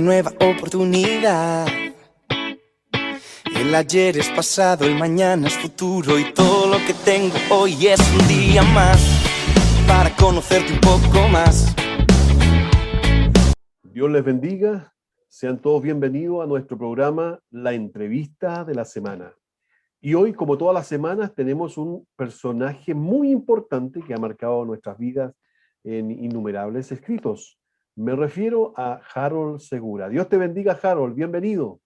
nueva oportunidad. El ayer es pasado, el mañana es futuro y todo lo que tengo hoy es un día más para conocerte un poco más. Dios les bendiga. Sean todos bienvenidos a nuestro programa La Entrevista de la Semana. Y hoy, como todas las semanas, tenemos un personaje muy importante que ha marcado nuestras vidas en innumerables escritos. Me refiero a Harold Segura. Dios te bendiga, Harold. Bienvenido.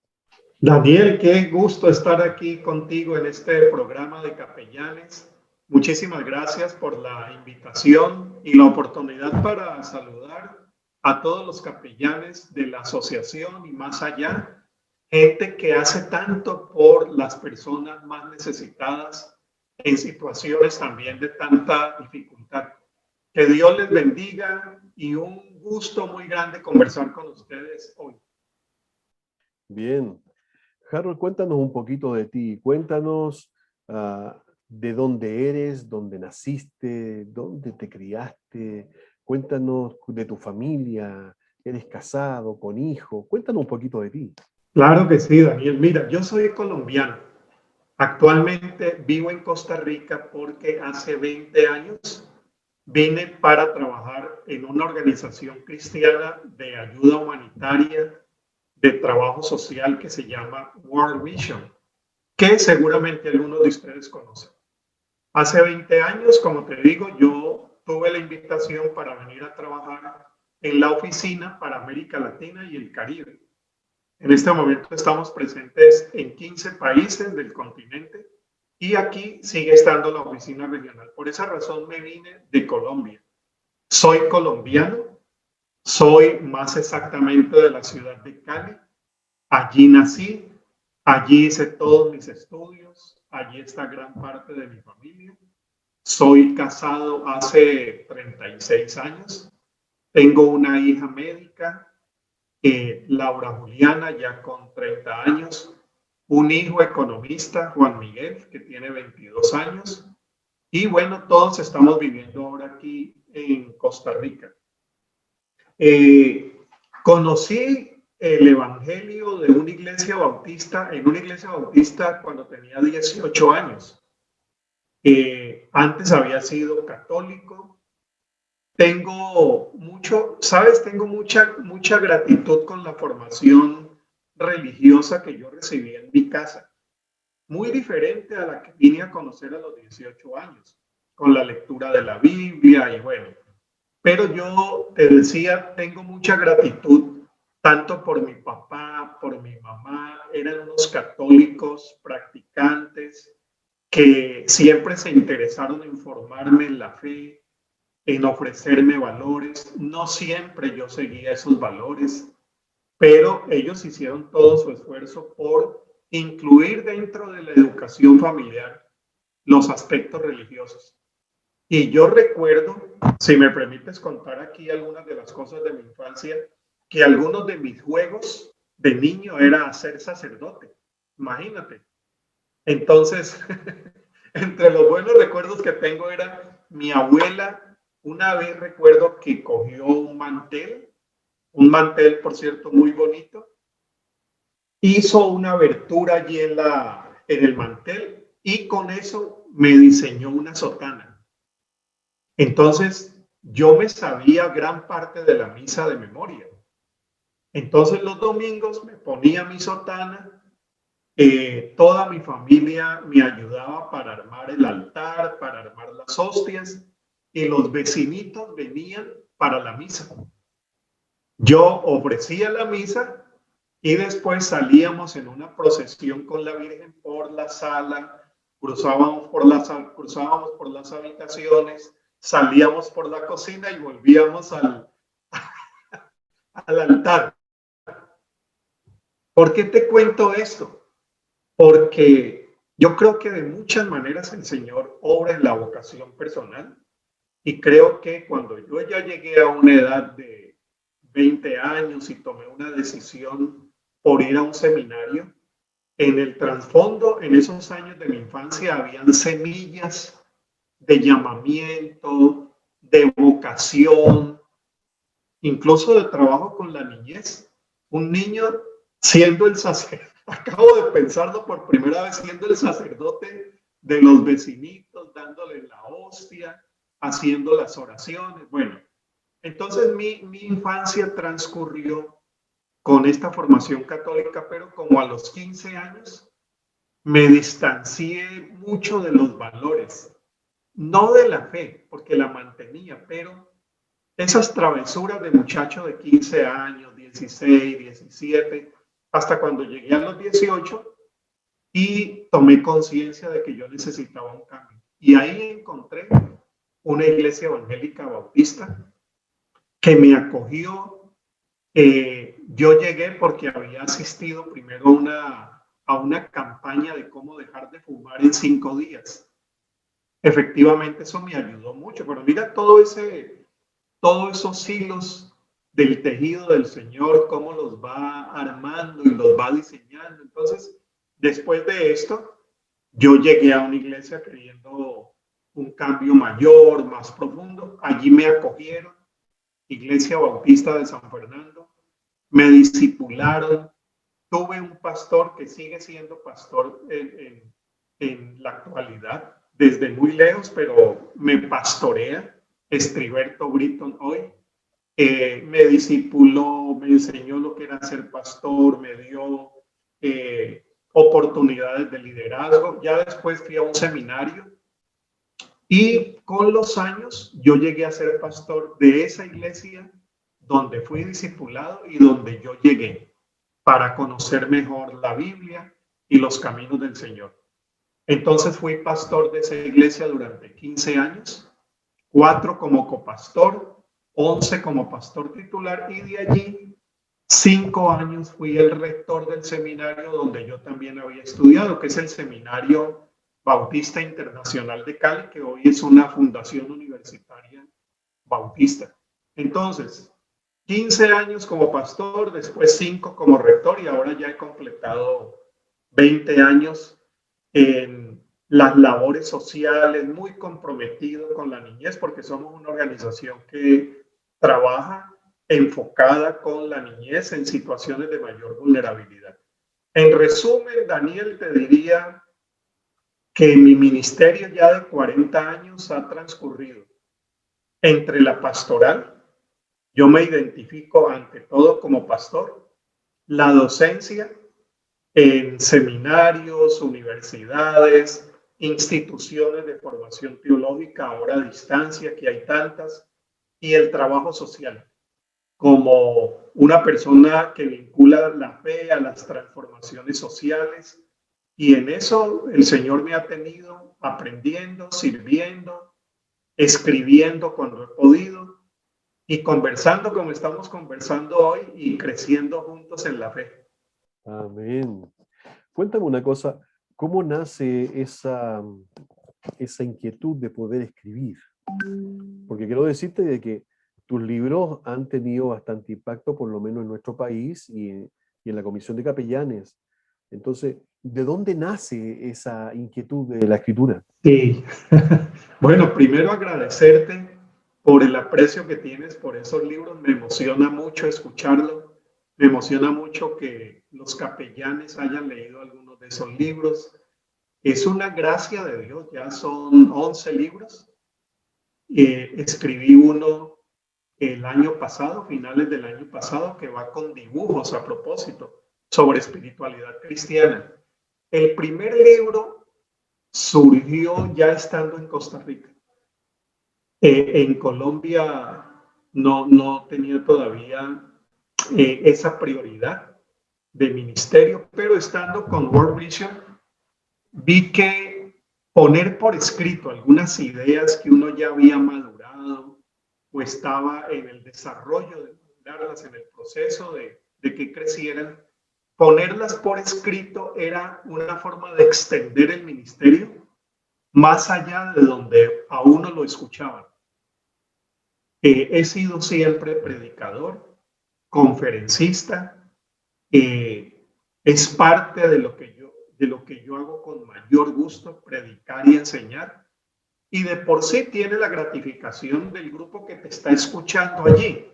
Daniel, qué gusto estar aquí contigo en este programa de capellanes. Muchísimas gracias por la invitación y la oportunidad para saludar a todos los capellanes de la asociación y más allá, gente que hace tanto por las personas más necesitadas en situaciones también de tanta dificultad. Que Dios les bendiga y un gusto muy grande conversar con ustedes hoy. Bien. Harold, cuéntanos un poquito de ti. Cuéntanos de dónde eres, dónde naciste, dónde te criaste. Cuéntanos de tu familia. ¿Eres casado, con hijo? Cuéntanos un poquito de ti. Claro que sí, Daniel. Mira, yo soy colombiano. Actualmente vivo en Costa Rica porque hace 20 años vine para trabajar en una organización cristiana de ayuda humanitaria, de trabajo social que se llama World Vision, que seguramente algunos de ustedes conocen. Hace 20 años, como te digo, yo tuve la invitación para venir a trabajar en la oficina para América Latina y el Caribe. En este momento estamos presentes en 15 países del continente y aquí sigue estando la oficina regional. Por esa razón me vine de Colombia. Soy colombiano, soy más exactamente de la ciudad de Cali. Allí nací, allí hice todos mis estudios, allí está gran parte de mi familia. Soy casado hace 36 años, tengo una hija médica, Laura Juliana, ya con 30 años, un hijo economista, Juan Miguel, que tiene 22 años, y bueno, todos estamos viviendo ahora aquí en Costa Rica. Conocí el evangelio de una iglesia bautista, en una iglesia bautista cuando tenía 18 años. Antes había sido católico. Tengo mucha gratitud con la formación religiosa que yo recibí en mi casa. Muy diferente a la que vine a conocer a los 18 años, con la lectura de la Biblia y bueno. Pero yo te decía, tengo mucha gratitud tanto por mi papá, por mi mamá. Eran unos católicos practicantes que siempre se interesaron en formarme en la fe, en ofrecerme valores. No siempre yo seguía esos valores, pero ellos hicieron todo su esfuerzo por incluir dentro de la educación familiar los aspectos religiosos. Y yo recuerdo, si me permites contar aquí algunas de las cosas de mi infancia, que algunos de mis juegos de niño era ser sacerdote. Imagínate. Entonces, entre los buenos recuerdos que tengo era mi abuela. Una vez recuerdo que cogió un mantel, por cierto, muy bonito, hizo una abertura allí en el mantel y con eso me diseñó una sotana. Entonces, yo me sabía gran parte de la misa de memoria. Entonces, los domingos me ponía mi sotana, toda mi familia me ayudaba para armar el altar, para armar las hostias, y los vecinitos venían para la misa. Yo ofrecía la misa y después salíamos en una procesión con la Virgen por la sala, cruzábamos por las habitaciones, salíamos por la cocina y volvíamos al altar. ¿Por qué te cuento esto? Porque yo creo que de muchas maneras el Señor obra en la vocación personal y creo que cuando yo ya llegué a una edad de 20 años y tomé una decisión por ir a un seminario, en el trasfondo, en esos años de mi infancia, habían semillas de llamamiento, de vocación, incluso de trabajo con la niñez. un niño siendo el sacerdote, acabo de pensarlo por primera vez, siendo el sacerdote de los vecinitos, dándole la hostia, haciendo las oraciones. Bueno, entonces mi infancia transcurrió con esta formación católica, pero como a los 15 años me distancié mucho de los valores, no de la fe, porque la mantenía, pero esas travesuras de muchacho de 15 años, 16, 17, hasta cuando llegué a los 18 y tomé conciencia de que yo necesitaba un cambio. Y ahí encontré una iglesia evangélica bautista que me acogió. Yo llegué porque había asistido primero a una campaña de cómo dejar de fumar en 5 días. Efectivamente, eso me ayudó mucho, pero mira todos esos hilos del tejido del Señor, cómo los va armando y los va diseñando. Entonces, después de esto, yo llegué a una iglesia queriendo un cambio mayor, más profundo. Allí me acogieron, Iglesia Bautista de San Fernando, me discipularon. Tuve un pastor que sigue siendo pastor en la actualidad, desde muy lejos, pero me pastorea, Estriberto Britton hoy. Me discipuló, me enseñó lo que era ser pastor, me dio oportunidades de liderazgo. Ya después fui a un seminario y con los años yo llegué a ser pastor de esa iglesia donde fui discipulado y donde yo llegué para conocer mejor la Biblia y los caminos del Señor. Entonces fui pastor de esa iglesia durante 15 años, 4 como copastor, 11 como pastor titular, y de allí 5 años fui el rector del seminario donde yo también había estudiado, que es el Seminario Bautista Internacional de Cali, que hoy es una fundación universitaria bautista. Entonces, 15 años como pastor, después 5 como rector, y ahora ya he completado 20 años en las labores sociales, muy comprometido con la niñez, porque somos una organización que trabaja enfocada con la niñez en situaciones de mayor vulnerabilidad. En resumen, Daniel, te diría que mi ministerio ya de 40 años ha transcurrido entre la pastoral, yo me identifico ante todo como pastor, la docencia en seminarios, universidades, instituciones de formación teológica, ahora a distancia, que hay tantas, y el trabajo social, como una persona que vincula la fe a las transformaciones sociales. Y en eso el Señor me ha tenido aprendiendo, sirviendo, escribiendo cuando he podido y conversando como estamos conversando hoy y creciendo juntos en la fe. Amén. Cuéntame una cosa, ¿cómo nace esa inquietud de poder escribir? Porque quiero decirte de que tus libros han tenido bastante impacto, por lo menos en nuestro país y en la Comisión de Capellanes. Entonces, ¿de dónde nace esa inquietud de la escritura? Sí, bueno, primero agradecerte por el aprecio que tienes por esos libros. Me emociona mucho escucharlo. Me emociona mucho que los capellanes hayan leído algunos de esos libros. Es una gracia de Dios, ya son 11 libros. Escribí uno el año pasado, finales del año pasado, que va con dibujos a propósito sobre espiritualidad cristiana. El primer libro surgió ya estando en Costa Rica. En Colombia no tenía todavía esa prioridad de ministerio, pero estando con World Vision, vi que poner por escrito algunas ideas que uno ya había madurado o estaba en el desarrollo de madurarlas, en el proceso de que crecieran, ponerlas por escrito era una forma de extender el ministerio más allá de donde a uno lo escuchaban. He sido siempre predicador, conferencista, es parte de lo que yo hago con mayor gusto, predicar y enseñar, y de por sí tiene la gratificación del grupo que te está escuchando allí.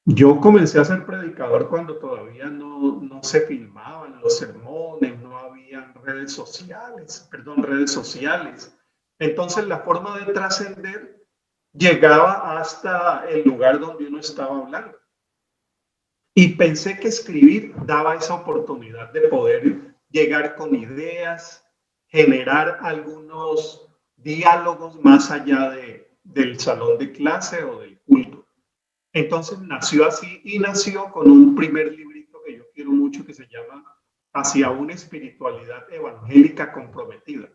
Yo comencé a ser predicador cuando todavía no se filmaban los sermones, no habían redes sociales, perdón, redes sociales. Entonces la forma de trascender llegaba hasta el lugar donde uno estaba hablando. Y pensé que escribir daba esa oportunidad de poder llegar con ideas, generar algunos diálogos más allá del salón de clase o del culto. Entonces nació así y nació con un primer librito que yo quiero mucho que se llama Hacia una espiritualidad evangélica comprometida,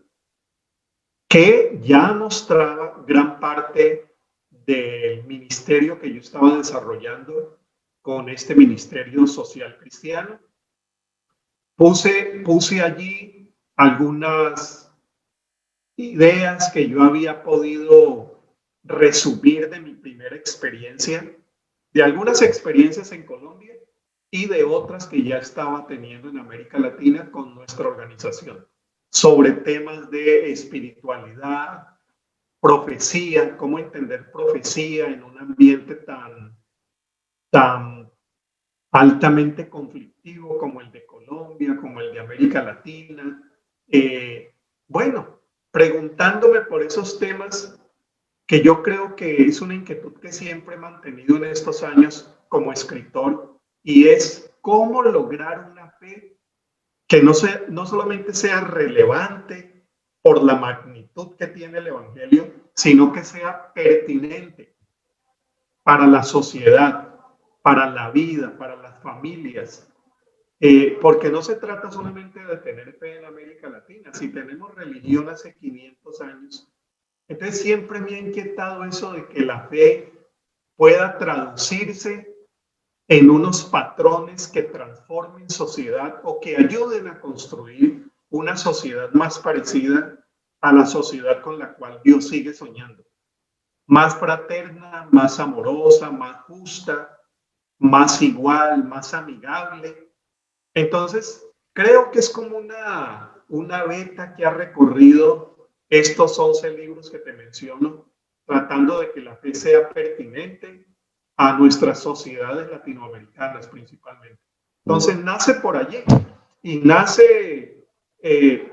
que ya mostraba gran parte del ministerio que yo estaba desarrollando con este ministerio social cristiano. Puse allí algunas ideas que yo había podido resumir de mi primera experiencia, de algunas experiencias en Colombia y de otras que ya estaba teniendo en América Latina con nuestra organización, sobre temas de espiritualidad, profecía, cómo entender profecía en un ambiente tan altamente conflictivo como el de Colombia, como el de América Latina. Bueno, preguntándome por esos temas que yo creo que es una inquietud que siempre he mantenido en estos años como escritor, y es cómo lograr una fe que no solamente sea relevante por la magnitud que tiene el Evangelio, sino que sea pertinente para la sociedad, para la vida, para las familias. Porque no se trata solamente de tener fe en América Latina. Si tenemos religión hace 500 años, entonces siempre me ha inquietado eso de que la fe pueda traducirse en unos patrones que transformen sociedad o que ayuden a construir una sociedad más parecida a la sociedad con la cual Dios sigue soñando. Más fraterna, más amorosa, más justa, más igual, más amigable. Entonces, creo que es como una beta que ha recorrido estos 11 libros que te menciono, tratando de que la fe sea pertinente a nuestras sociedades latinoamericanas principalmente. Entonces, nace por allí y nace de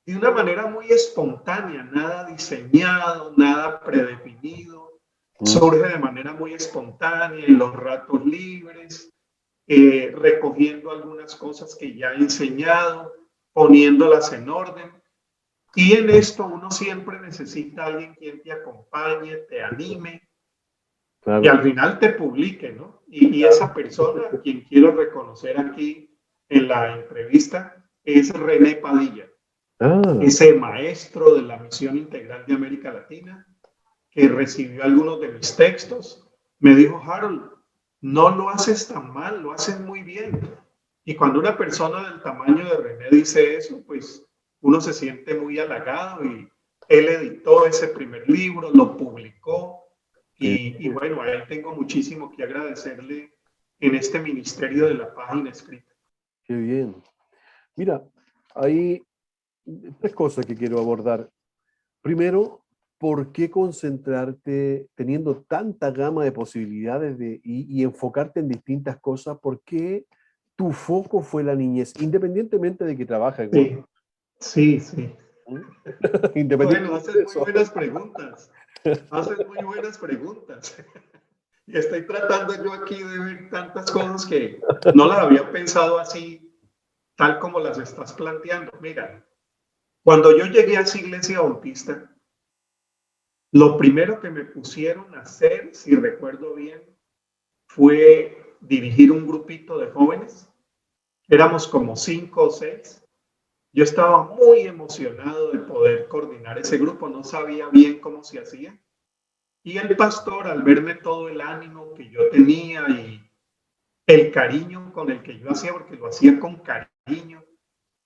una manera muy espontánea, nada diseñado, nada predefinido. Surge de manera muy espontánea en los ratos libres, recogiendo algunas cosas que ya he enseñado, poniéndolas en orden. Y en esto uno siempre necesita a alguien quien te acompañe, te anime, claro, y al final te publique, ¿no? Y esa persona, a quien quiero reconocer aquí en la entrevista, es René Padilla, ese maestro de la Misión Integral de América Latina, que recibió algunos de mis textos. Me dijo: Harold, no lo haces tan mal, lo haces muy bien. Y cuando una persona del tamaño de René dice eso, pues uno se siente muy halagado, y él editó ese primer libro, lo publicó, y bueno, a él tengo muchísimo que agradecerle en este ministerio de la página escrita. Qué bien. Mira, hay 3 cosas que quiero abordar. Primero, ¿por qué concentrarte teniendo tanta gama de posibilidades y enfocarte en distintas cosas? ¿Por qué tu foco fue la niñez, independientemente de que trabajas? Sí, sí. Bueno, haces muy buenas preguntas. Haces muy buenas preguntas. Y estoy tratando yo aquí de ver tantas cosas que no las había pensado así, tal como las estás planteando. Mira, cuando yo llegué a esa iglesia bautista, lo primero que me pusieron a hacer, si recuerdo bien, fue dirigir un grupito de jóvenes. Éramos como 5 o 6. Yo estaba muy emocionado de poder coordinar ese grupo, no sabía bien cómo se hacía. Y el pastor, al verme todo el ánimo que yo tenía y el cariño con el que yo hacía, porque lo hacía con cariño,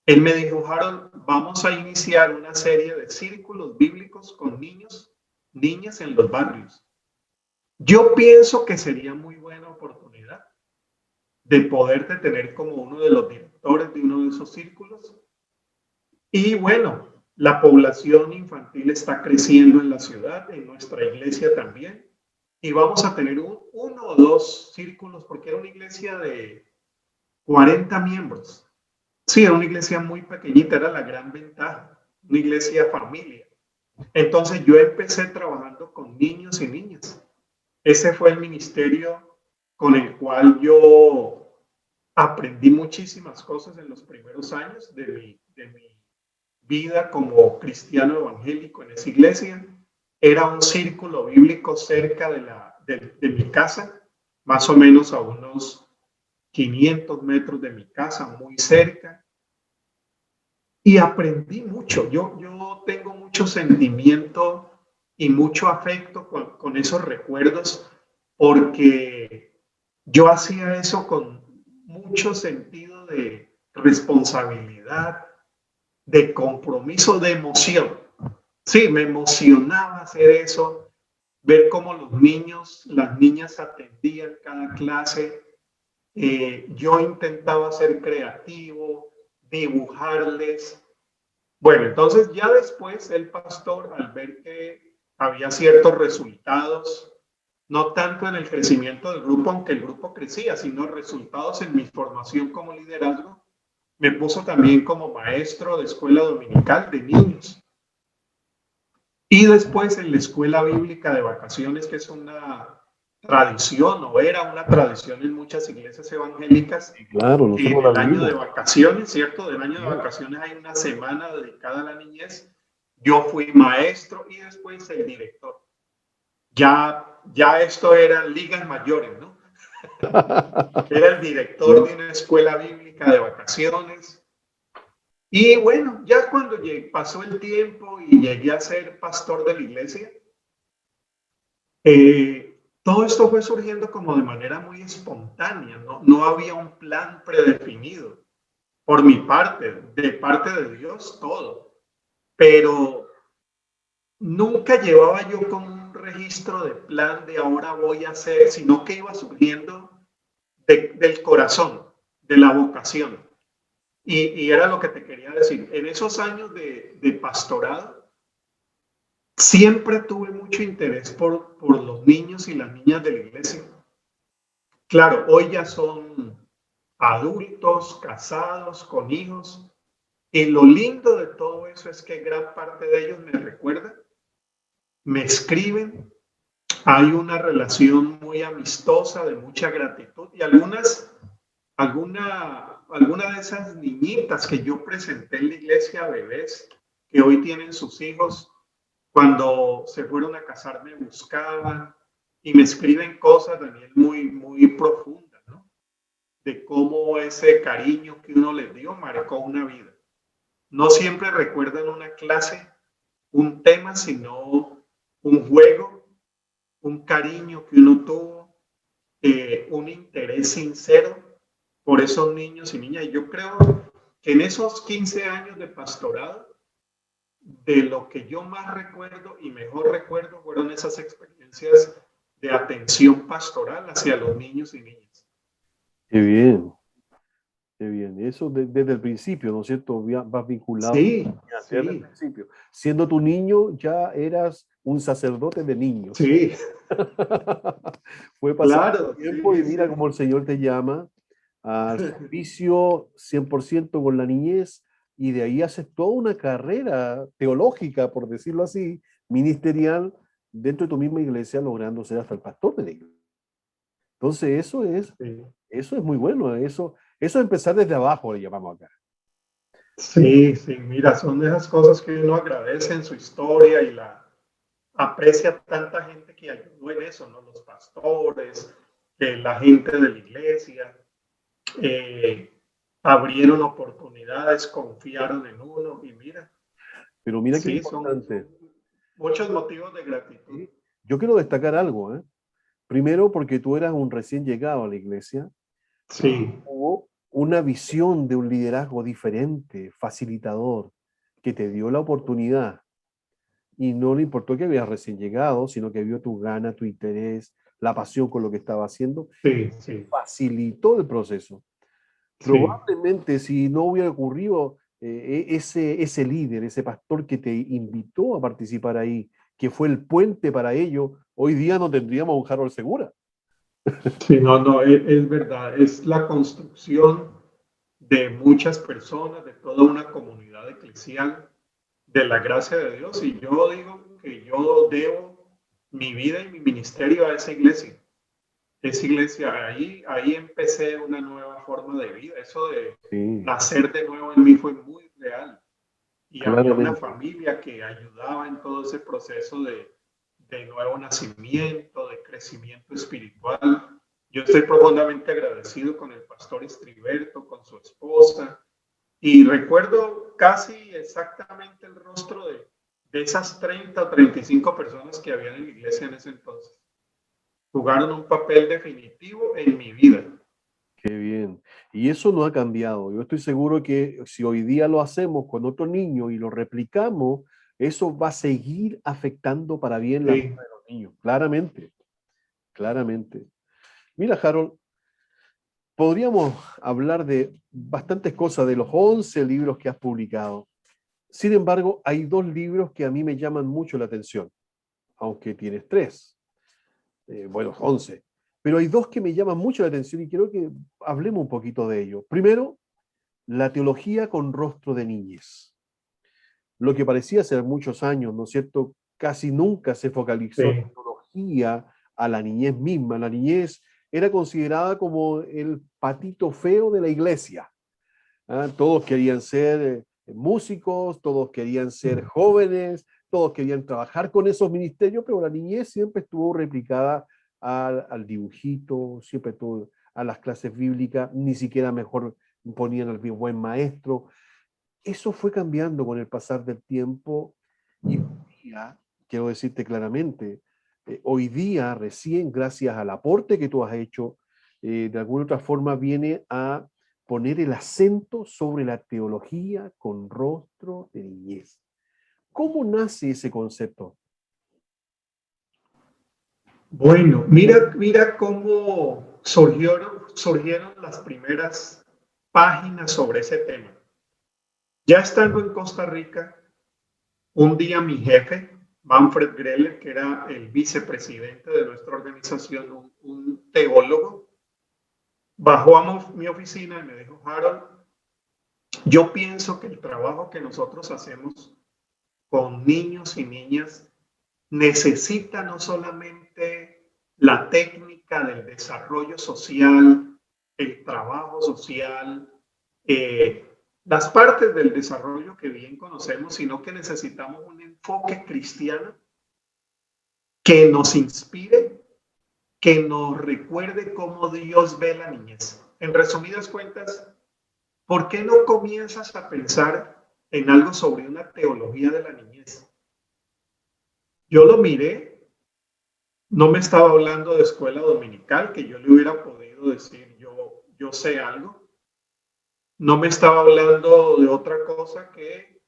él me dijo: Harold, vamos a iniciar una serie de círculos bíblicos con niños, niñas en los barrios. Yo pienso que sería muy buena oportunidad de poderte tener como uno de los directores de uno de esos círculos. Y bueno, la población infantil está creciendo en la ciudad, en nuestra iglesia también. y vamos a tener uno o dos círculos, porque era una iglesia de 40 miembros. Sí, era una iglesia muy pequeñita, era la gran ventaja, una iglesia familia. Entonces yo empecé trabajando con niños y niñas. Ese fue el ministerio con el cual yo aprendí muchísimas cosas en los primeros años de mi vida como cristiano evangélico en esa iglesia. Era un círculo bíblico cerca de mi casa, más o menos a unos 500 metros de mi casa, muy cerca. Y aprendí mucho. Yo tengo mucho sentimiento y mucho afecto con esos recuerdos porque yo hacía eso con mucho sentido de responsabilidad, de compromiso, de emoción. Sí, me emocionaba hacer eso, ver cómo los niños, las niñas atendían cada clase. Yo intentaba ser creativo, dibujarles. Bueno, entonces ya después el pastor, al ver que había ciertos resultados, no tanto en el crecimiento del grupo, aunque el grupo crecía, sino resultados en mi formación como liderazgo, me puso también como maestro de escuela dominical de niños. Y después en la escuela bíblica de vacaciones, que es una tradición o era una tradición en muchas iglesias evangélicas, Claro, que nosotros en la el año de vivimos. vacaciones, ¿cierto? Del año de vacaciones hay una semana dedicada a la niñez. Yo fui maestro y después el director. Ya esto eran ligas mayores, ¿no? Era el director de una escuela bíblica de vacaciones. Y bueno, ya cuando pasó el tiempo y llegué a ser pastor de la iglesia, todo esto fue surgiendo como de manera muy espontánea, ¿no? No había un plan predefinido. Por mi parte, de parte de Dios, todo. Pero nunca llevaba yo como un registro de plan de ahora voy a hacer, sino que iba surgiendo del corazón, de la vocación. Y era lo que te quería decir. En esos años de pastorado, siempre tuve mucho interés por los niños y las niñas de la iglesia. Claro, hoy ya son adultos, casados, con hijos. Y lo lindo de todo eso es que gran parte de ellos me recuerdan, me escriben, hay una relación muy amistosa, de mucha gratitud y alguna de esas niñitas que yo presenté en la iglesia, bebés, que hoy tienen sus hijos, cuando se fueron a casar me buscaban y me escriben cosas, Daniel, muy, muy profundas, ¿no? De cómo ese cariño que uno les dio marcó una vida. No siempre recuerdan una clase, un tema, sino un juego, un cariño que uno tuvo, un interés sincero por esos niños y niñas. Y yo creo que en esos 15 años de pastorado, de lo que yo más recuerdo y mejor recuerdo fueron esas experiencias de atención pastoral hacia los niños y niñas. Qué bien, qué bien. Eso desde el principio, ¿no es cierto? Vas vinculado Sí, desde el sí, principio. Siendo tu niño, ya eras un sacerdote de niños. sí, Fue pasando claro, el tiempo y sí, mira sí. cómo el Señor te llama al servicio 100% con la niñez y de ahí haces toda una carrera teológica, por decirlo así, ministerial, dentro de tu misma iglesia, logrando ser hasta el pastor de la iglesia. Entonces, Sí. eso es muy bueno, eso es empezar desde abajo, le llamamos acá. Sí, sí, mira, son de esas cosas que uno agradece en su historia y la aprecia tanta gente que ayudó en eso, ¿no? Los pastores, la gente de la iglesia, eh, abrieron oportunidades, confiaron en uno y mira, Pero mira qué sí, son importante. muchos motivos de gratitud. ¿Sí? Yo quiero destacar algo, ¿eh? Primero, porque tú eras un recién llegado a la iglesia, Sí, hubo una visión de un liderazgo diferente, facilitador, que te dio la oportunidad y no le importó que habías recién llegado, sino que vio tu gana, tu interés, la pasión con lo que estaba haciendo, sí, sí, facilitó el proceso. sí, Probablemente si no hubiera ocurrido ese líder, ese pastor que te invitó a participar ahí, que fue el puente para ello, hoy día no tendríamos un Harold Segura. Sí, no, es verdad, es la construcción de muchas personas, de toda una comunidad eclesial, de la gracia de Dios. Y yo digo que yo debo mi vida y mi ministerio a esa iglesia. Esa iglesia, ahí empecé una nueva forma de vida. Eso de Sí, nacer de nuevo en mí fue muy real. Y había una claramente. familia que ayudaba en todo ese proceso de nuevo nacimiento, de crecimiento espiritual. Yo estoy profundamente agradecido con el pastor Estriberto, con su esposa, y recuerdo casi exactamente el rostro de esas 30 o 35 personas que habían en la iglesia en ese entonces. Jugaron un papel definitivo en mi vida. Qué bien. Y eso no ha cambiado. Yo estoy seguro que si hoy día lo hacemos con otro niño y lo replicamos, eso va a seguir afectando para bien la vida Sí, de los niños. Claramente, claramente. Mira, Harold, podríamos hablar de bastantes cosas, de los 11 libros que has publicado. Sin embargo, hay dos libros que a mí me llaman mucho la atención, aunque tienes tres. Bueno, 11. Pero hay dos que me llaman mucho la atención y quiero que hablemos un poquito de ello. Primero, la teología con rostro de niñez. Lo que parecía ser muchos años, ¿no es cierto? Casi nunca se focalizó sí, la teología a la niñez misma. La niñez era considerada como el patito feo de la iglesia. ¿Ah? Todos querían ser músicos, todos querían ser jóvenes, todos querían trabajar con esos ministerios, pero la niñez siempre estuvo replicada al dibujito, siempre estuvo a las clases bíblicas, ni siquiera mejor ponían al buen maestro. Eso fue cambiando con el pasar del tiempo y hoy día, quiero decirte claramente, hoy día recién gracias al aporte que tú has hecho, de alguna otra forma viene a poner el acento sobre la teología con rostro de niñez. ¿Cómo nace ese concepto? bueno, mira cómo surgieron las primeras páginas sobre ese tema. Ya estando en Costa Rica, un día mi jefe, Manfred Greller, que era el vicepresidente de nuestra organización, un teólogo, bajó a mi oficina y me dijo, Harold, yo pienso que el trabajo que nosotros hacemos con niños y niñas necesita no solamente la técnica del desarrollo social, el trabajo social, las partes del desarrollo que bien conocemos, sino que necesitamos un enfoque cristiano que nos inspire, que nos recuerde cómo Dios ve la niñez. En resumidas cuentas, ¿por qué no comienzas a pensar en algo sobre una teología de la niñez? Yo lo miré, no me estaba hablando de escuela dominical, que yo le hubiera podido decir yo sé algo. No me estaba hablando de otra cosa que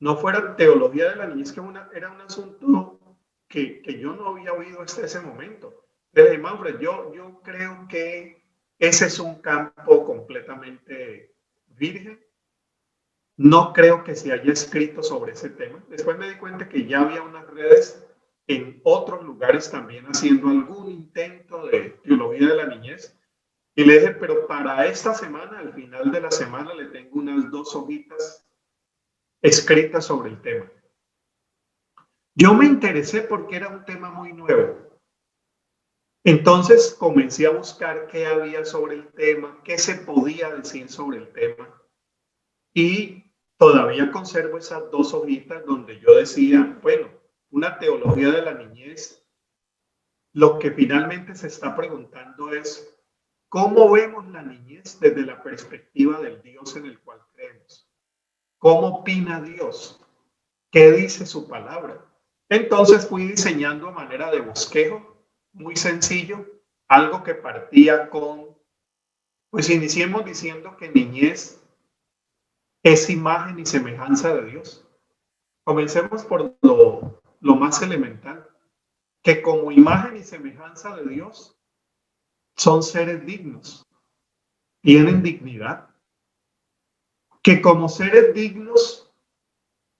no fuera teología de la niñez, que era un asunto que yo no había oído hasta ese momento. Desde Manfred, yo creo que ese es un campo completamente virgen. No creo que se haya escrito sobre ese tema. Después me di cuenta que ya había unas redes en otros lugares también haciendo algún intento de teología de la niñez. Y le dije, pero para esta semana, al final de la semana, le tengo unas 2 hojitas escritas sobre el tema. Yo me interesé porque era un tema muy nuevo. Entonces comencé a buscar qué había sobre el tema, qué se podía decir sobre el tema. Y todavía conservo esas 2 hojitas donde yo decía, bueno, una teología de la niñez, lo que finalmente se está preguntando es, ¿cómo vemos la niñez desde la perspectiva del Dios en el cual creemos? ¿Cómo opina Dios? ¿Qué dice su palabra? Entonces fui diseñando a manera de bosquejo, muy sencillo, algo que partía con, pues iniciemos diciendo que niñez es imagen y semejanza de Dios. Comencemos por lo más elemental, que como imagen y semejanza de Dios son seres dignos, tienen dignidad, que como seres dignos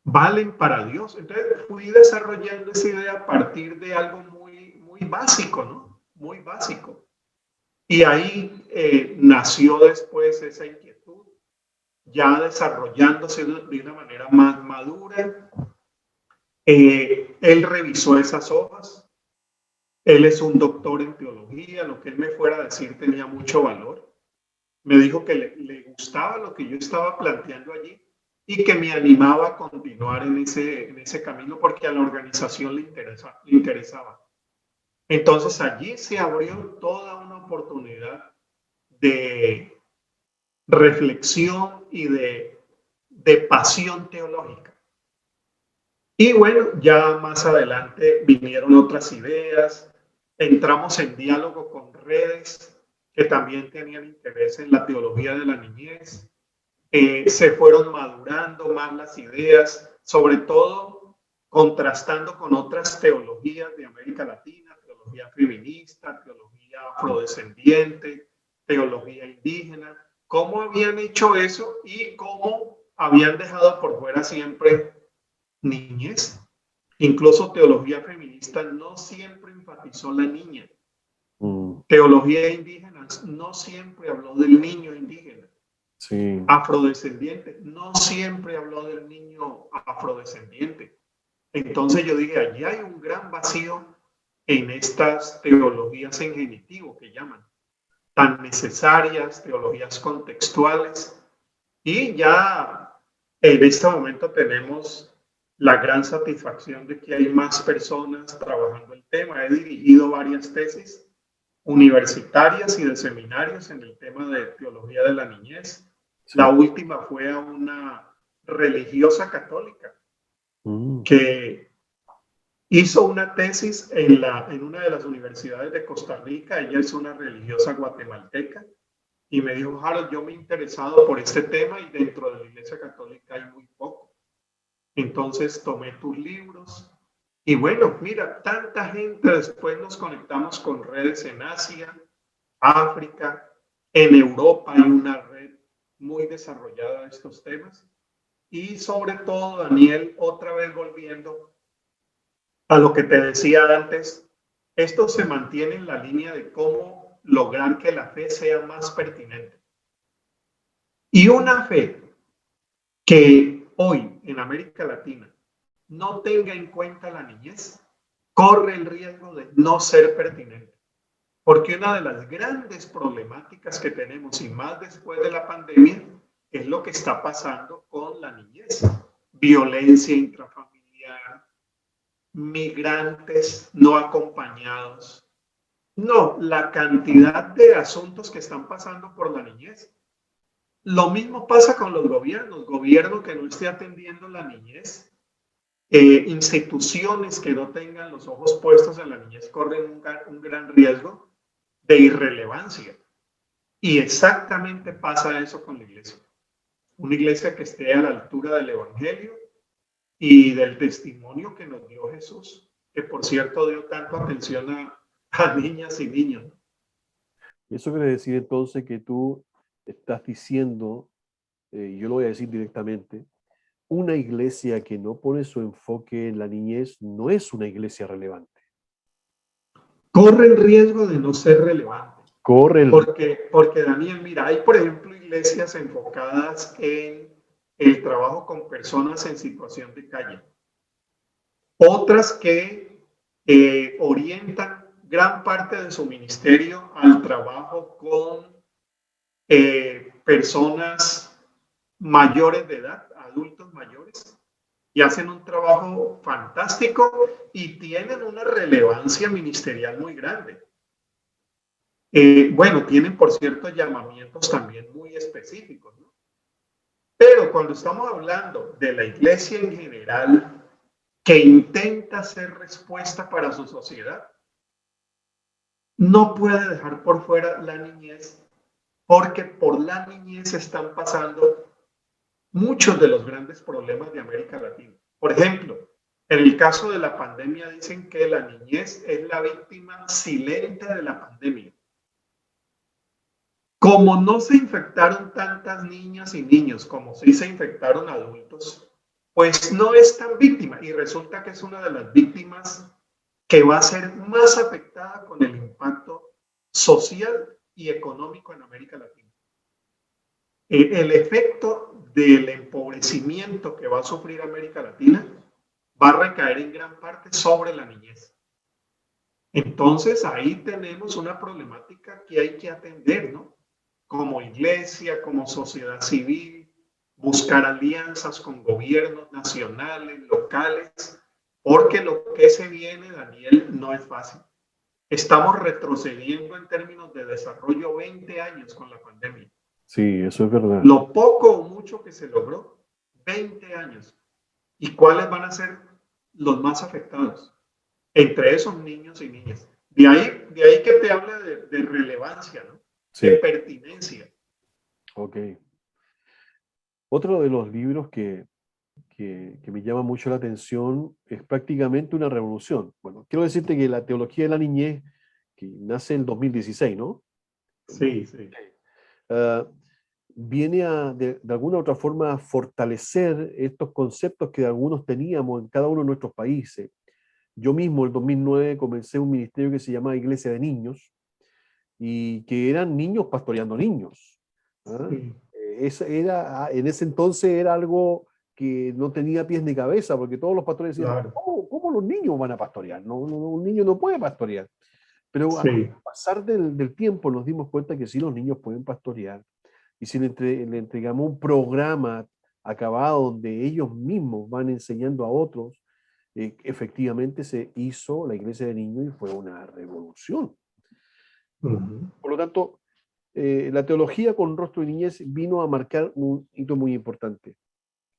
valen para Dios. Entonces fui desarrollando esa idea a partir de algo muy básico, ¿no? Muy básico. Y ahí nació después esa inquietud, ya desarrollándose de una manera más madura. Él revisó esas hojas. Él es un doctor en teología. Lo que él me fuera a decir tenía mucho valor. Me dijo que le gustaba lo que yo estaba planteando allí y que me animaba a continuar en ese camino porque a la organización le interesaba. Entonces allí se abrió toda una oportunidad de reflexión y de pasión teológica. Y bueno, ya más adelante vinieron otras ideas, entramos en diálogo con redes que también tenían interés en la teología de la niñez. Se fueron madurando más las ideas, sobre todo contrastando con otras teologías de América Latina, teología feminista, teología afrodescendiente, teología indígena, cómo habían hecho eso y cómo habían dejado por fuera siempre niñez. Incluso teología feminista no siempre enfatizó la niña. Teología indígena no siempre habló del niño indígena. Sí. Afrodescendiente no siempre habló del niño afrodescendiente. Entonces yo dije, allí hay un gran vacío en estas teologías en genitivo que llaman, tan necesarias, teologías contextuales. Y ya en este momento tenemos la gran satisfacción de que hay más personas trabajando el tema. He dirigido varias tesis universitarias y de seminarios en el tema de teología de la niñez. Sí. La última fue a una religiosa católica que hizo una tesis en una de las universidades de Costa Rica. Ella es una religiosa guatemalteca y me dijo, Harold, yo me he interesado por este tema y dentro de la Iglesia Católica hay muy poco. Entonces tomé tus libros y bueno, mira, tanta gente, después nos conectamos con redes en Asia, África, en Europa hay una red muy desarrollada de estos temas y sobre todo, Daniel, otra vez volviendo a lo que te decía antes, esto se mantiene en la línea de cómo lograr que la fe sea más pertinente. Y una fe que hoy en América Latina no tenga en cuenta la niñez, corre el riesgo de no ser pertinente. Porque una de las grandes problemáticas que tenemos, y más después de la pandemia, es lo que está pasando con la niñez. Violencia intrafamiliar, migrantes no acompañados. No, la cantidad de asuntos que están pasando por la niñez. Lo mismo pasa con los gobiernos. Gobierno que no esté atendiendo la niñez. Instituciones que no tengan los ojos puestos en la niñez corren un gran riesgo de irrelevancia. Y exactamente pasa eso con la iglesia. Una iglesia que esté a la altura del evangelio y del testimonio que nos dio Jesús, que por cierto dio tanto atención a niñas y niños. Eso quiere decir entonces que tú estás diciendo, yo lo voy a decir directamente, una iglesia que no pone su enfoque en la niñez no es una iglesia relevante. Corre el riesgo de no ser relevante. Porque Daniel, mira, hay por ejemplo iglesias enfocadas en el trabajo con personas en situación de calle. Otras que orientan gran parte de su ministerio al trabajo con personas mayores de edad, adultos mayores, y hacen un trabajo fantástico y tienen una relevancia ministerial muy grande. Bueno, tienen por cierto llamamientos también muy específicos, ¿no? Pero cuando estamos hablando de la iglesia en general, que intenta ser respuesta para su sociedad, no puede dejar por fuera la niñez, porque por la niñez están pasando muchos de los grandes problemas de América Latina. Por ejemplo, en el caso de la pandemia dicen que la niñez es la víctima silente de la pandemia. Como no se infectaron tantas niñas y niños como sí se infectaron adultos, pues no es tan víctima y resulta que es una de las víctimas que va a ser más afectada con el impacto social y económico en América Latina. El efecto del empobrecimiento que va a sufrir América Latina va a recaer en gran parte sobre la niñez. Entonces ahí tenemos una problemática que hay que atender, ¿no? Como iglesia, como sociedad civil, buscar alianzas con gobiernos nacionales, locales, porque lo que se viene, Daniel, no es fácil. Estamos retrocediendo en términos de desarrollo 20 años con la pandemia. Sí, eso es verdad. Lo poco o mucho que se logró, 20 años. ¿Y cuáles van a ser los más afectados? Entre esos niños y niñas. De ahí que te habla de relevancia, ¿no? Sí. De pertinencia. Ok. Otro de los libros que me llama mucho la atención es prácticamente una revolución. Bueno, quiero decirte que la teología de la niñez, que nace en 2016, ¿no? Sí, sí. Viene de alguna u otra forma a fortalecer estos conceptos que algunos teníamos en cada uno de nuestros países. Yo mismo, en el 2009, comencé un ministerio que se llamaba Iglesia de Niños, y que eran niños pastoreando niños. ¿Ah? Sí. En ese entonces era algo que no tenía pies ni cabeza, porque todos los pastores decían, Claro. ¿cómo los niños van a pastorear? Un niño no puede pastorear. Pero Sí. al pasar del tiempo nos dimos cuenta que sí, los niños pueden pastorear. Y si le entregamos un programa acabado donde ellos mismos van enseñando a otros, efectivamente se hizo la iglesia de niños y fue una revolución. Uh-huh. Por lo tanto, la teología con rostro de niñez vino a marcar un hito muy importante.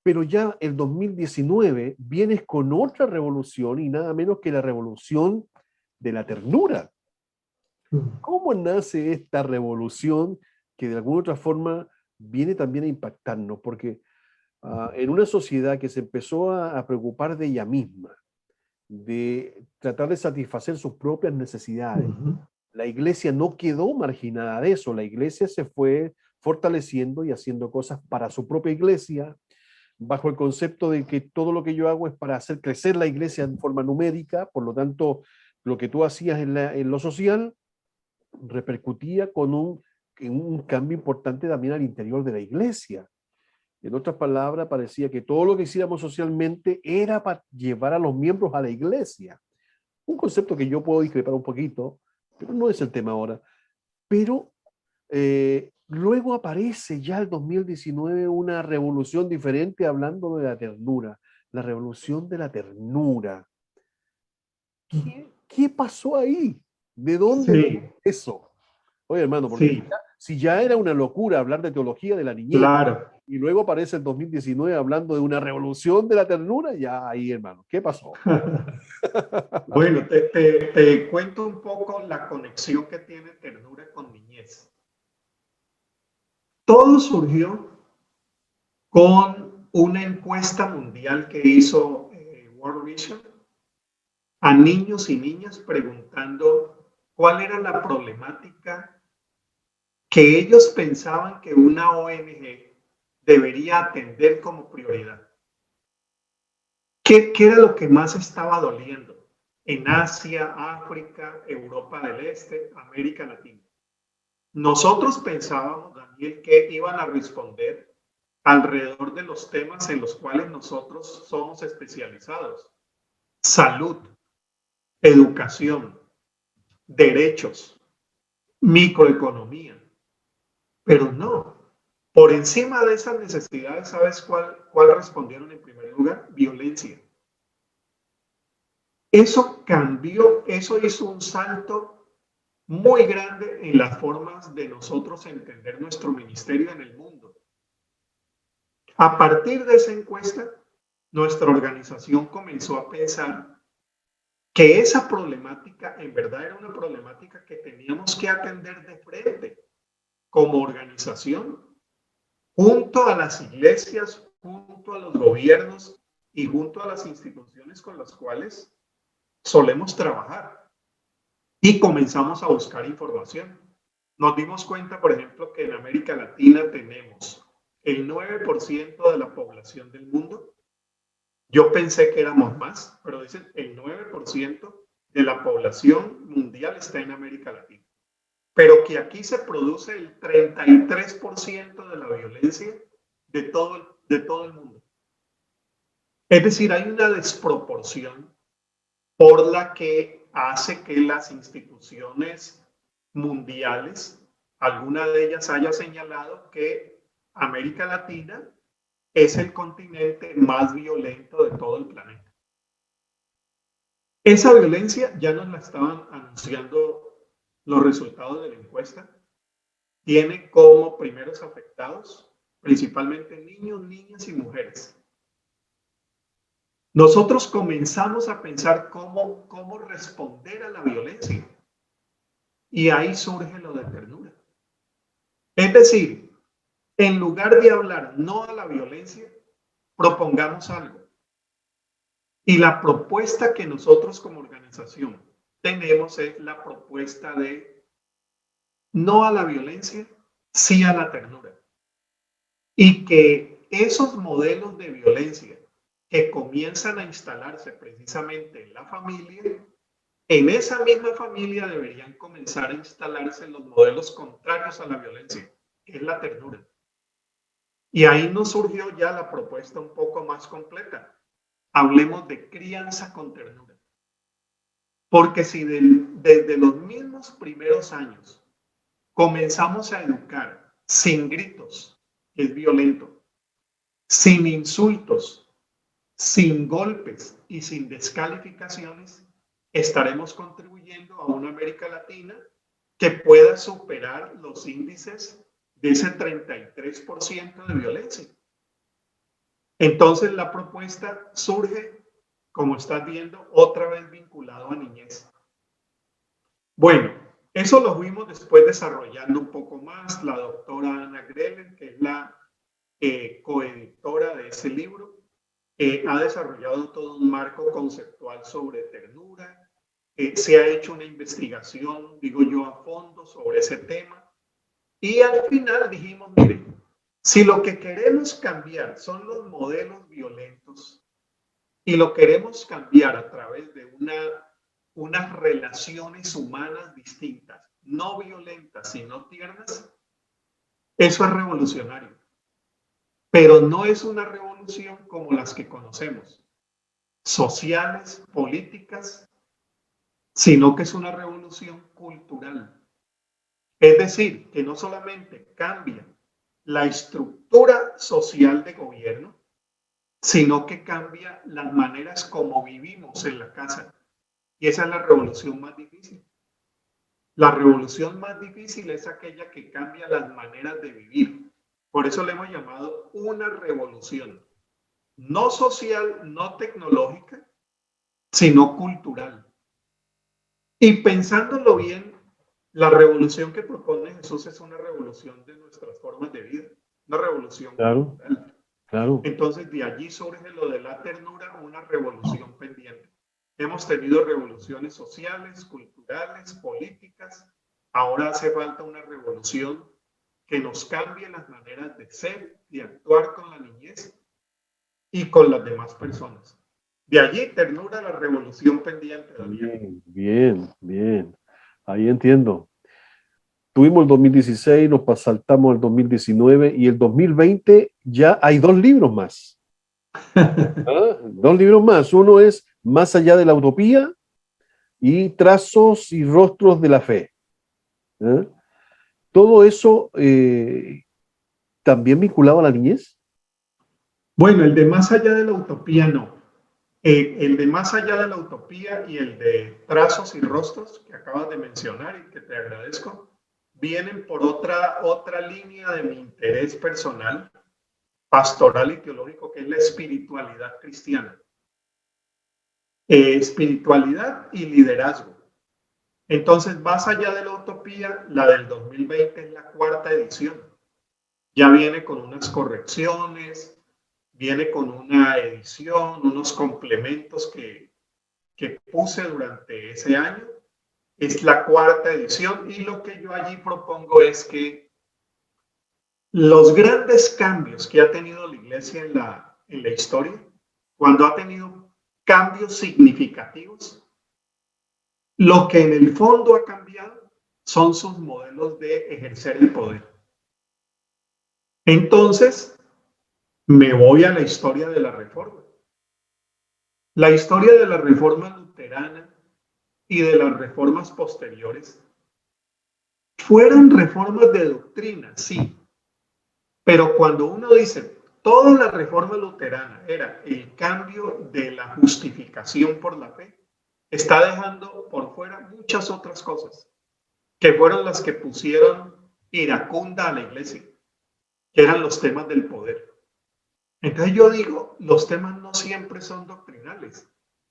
Pero ya el 2019 vienes con otra revolución y nada menos que la revolución de la ternura. ¿Cómo nace esta revolución que de alguna otra forma viene también a impactarnos? Porque en una sociedad que se empezó a preocupar de ella misma, de tratar de satisfacer sus propias necesidades, Uh-huh. la iglesia no quedó marginada de eso. La iglesia se fue fortaleciendo y haciendo cosas para su propia iglesia, bajo el concepto de que todo lo que yo hago es para hacer crecer la iglesia en forma numérica. Por lo tanto, lo que tú hacías en lo social repercutía con un cambio importante también al interior de la iglesia. En otras palabras, parecía que todo lo que hiciéramos socialmente era para llevar a los miembros a la iglesia. Un concepto que yo puedo discrepar un poquito, pero no es el tema ahora. Pero luego aparece ya el 2019 una revolución diferente hablando de la ternura, la revolución de la ternura. ¿Qué pasó ahí? ¿De dónde viene eso? Oye, hermano, porque si ya era una locura hablar de teología de la niñez, claro, y luego aparece el 2019 hablando de una revolución de la ternura, ya ahí, hermano, ¿qué pasó? Bueno, te cuento un poco la conexión que tiene ternura con niñez. Todo surgió con una encuesta mundial que hizo World Vision a niños y niñas preguntando cuál era la problemática que ellos pensaban que una ONG debería atender como prioridad. ¿Qué era lo que más estaba doliendo en Asia, África, Europa del Este, América Latina? Nosotros pensábamos, Daniel, que iban a responder alrededor de los temas en los cuales nosotros somos especializados. Salud, educación, derechos, microeconomía. Pero no. Por encima de esas necesidades, ¿sabes cuál respondieron en primer lugar? Violencia. Eso cambió, eso hizo un salto muy grande en las formas de nosotros entender nuestro ministerio en el mundo. A partir de esa encuesta, nuestra organización comenzó a pensar que esa problemática en verdad era una problemática que teníamos que atender de frente como organización, junto a las iglesias, junto a los gobiernos y junto a las instituciones con las cuales solemos trabajar. Y comenzamos a buscar información. Nos dimos cuenta, por ejemplo, que en América Latina tenemos el 9% de la población del mundo Yo pensé que éramos más, pero dicen el 9% de la población mundial está en América Latina. Pero que aquí se produce el 33% de la violencia de todo el mundo. Es decir, hay una desproporción por la que hace que las instituciones mundiales, alguna de ellas haya señalado que América Latina es el continente más violento de todo el planeta. Esa violencia ya nos la estaban anunciando los resultados de la encuesta. Tiene como primeros afectados principalmente niños, niñas y mujeres. Nosotros comenzamos a pensar cómo responder a la violencia. Y ahí surge lo de ternura. Es decir, en lugar de hablar no a la violencia, propongamos algo. Y la propuesta que nosotros como organización tenemos es la propuesta de no a la violencia, sí a la ternura. Y que esos modelos de violencia que comienzan a instalarse precisamente en la familia, en esa misma familia deberían comenzar a instalarse los modelos contrarios a la violencia, que es la ternura. Y ahí nos surgió ya la propuesta un poco más completa. Hablemos de crianza con ternura. Porque si desde los mismos primeros años comenzamos a educar sin gritos, que es violento, sin insultos, sin golpes y sin descalificaciones, estaremos contribuyendo a una América Latina que pueda superar los índices de ese 33% de violencia. Entonces la propuesta surge, como estás viendo, otra vez vinculado a niñez. Bueno, eso lo fuimos después desarrollando un poco más. La doctora Ana Greller, que es la coeditora de ese libro, ha desarrollado todo un marco conceptual sobre ternura. Se ha hecho una investigación, digo yo, a fondo sobre ese tema. Y al final dijimos, mire, si lo que queremos cambiar son los modelos violentos y lo queremos cambiar a través de unas relaciones humanas distintas, no violentas, sino tiernas, eso es revolucionario. Pero no es una revolución como las que conocemos, sociales, políticas, sino que es una revolución cultural. Es decir, que no solamente cambia la estructura social de gobierno, sino que cambia las maneras como vivimos en la casa. Y esa es la revolución más difícil. La revolución más difícil es aquella que cambia las maneras de vivir. Por eso le hemos llamado una revolución. No social, no tecnológica, sino cultural. Y pensándolo bien, la revolución que propone Jesús es una revolución de nuestras formas de vida. Una revolución cultural. Claro. Entonces de allí surge lo de la ternura, una revolución pendiente. Hemos tenido revoluciones sociales, culturales, políticas. Ahora hace falta una revolución que nos cambie las maneras de ser y actuar con la niñez y con las demás personas. De allí ternura, la revolución pendiente, Daniel. Bien. Ahí entiendo. Tuvimos el 2016, nos saltamos al 2019 y el 2020 ya hay 2 libros más. 2 libros más. Uno es Más allá de la utopía y Trazos y rostros de la fe. Todo eso también vinculado a la niñez. Bueno, el de Más allá de la utopía no. El de Más allá de la utopía y el de Trazos y rostros que acabas de mencionar y que te agradezco, vienen por otra línea de mi interés personal, pastoral y teológico, que es la espiritualidad cristiana. Espiritualidad y liderazgo. Entonces, Más allá de la utopía, la del 2020 es la 4ª edición. Ya viene con unas correcciones, viene con una edición, unos complementos que puse durante ese año. Es la 4ª edición y lo que yo allí propongo es que los grandes cambios que ha tenido la iglesia en la historia cuando ha tenido cambios significativos, lo que en el fondo ha cambiado son sus modelos de ejercer el poder. Entonces, me voy a la historia de la Reforma. La historia de la Reforma luterana y de las reformas posteriores fueron reformas de doctrina, sí, pero cuando uno dice toda la Reforma luterana era el cambio de la justificación por la fe, está dejando por fuera muchas otras cosas que fueron las que pusieron iracunda a la iglesia, que eran los temas del poder. Entonces yo digo, los temas no siempre son doctrinales.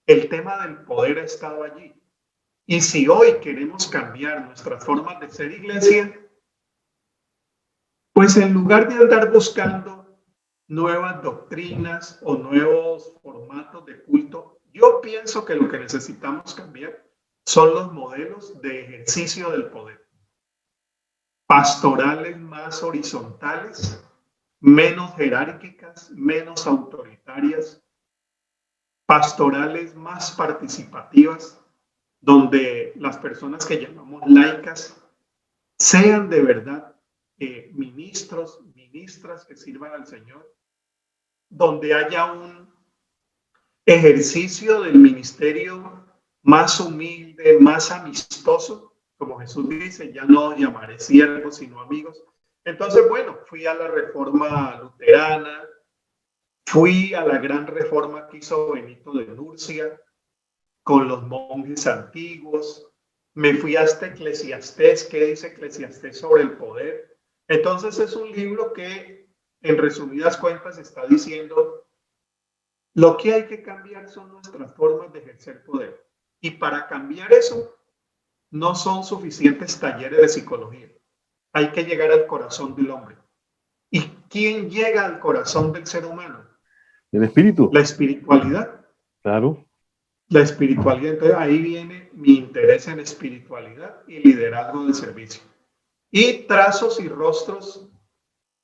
El tema del poder ha estado allí. Y si hoy queremos cambiar nuestras formas de ser iglesia, pues en lugar de andar buscando nuevas doctrinas o nuevos formatos de culto, yo pienso que lo que necesitamos cambiar son los modelos de ejercicio del poder. Pastorales más horizontales, menos jerárquicas, menos autoritarias, pastorales más participativas, donde las personas que llamamos laicas sean de verdad ministros, ministras que sirvan al Señor, donde haya un ejercicio del ministerio más humilde, más amistoso, como Jesús dice, ya no llamaré siervos, sino amigos. Entonces, bueno, fui a la reforma luterana, fui a la gran reforma que hizo Benito de Nurcia con los monjes antiguos, me fui a este Eclesiastés, ¿qué dice Eclesiastés sobre el poder? Entonces es un libro que, en resumidas cuentas, está diciendo lo que hay que cambiar son nuestras formas de ejercer poder. Y para cambiar eso, no son suficientes talleres de psicología. Hay que llegar al corazón del hombre. ¿Y quién llega al corazón del ser humano? El espíritu. La espiritualidad. Claro. La espiritualidad. Entonces ahí viene mi interés en espiritualidad y liderazgo de servicio. Y Trazos y Rostros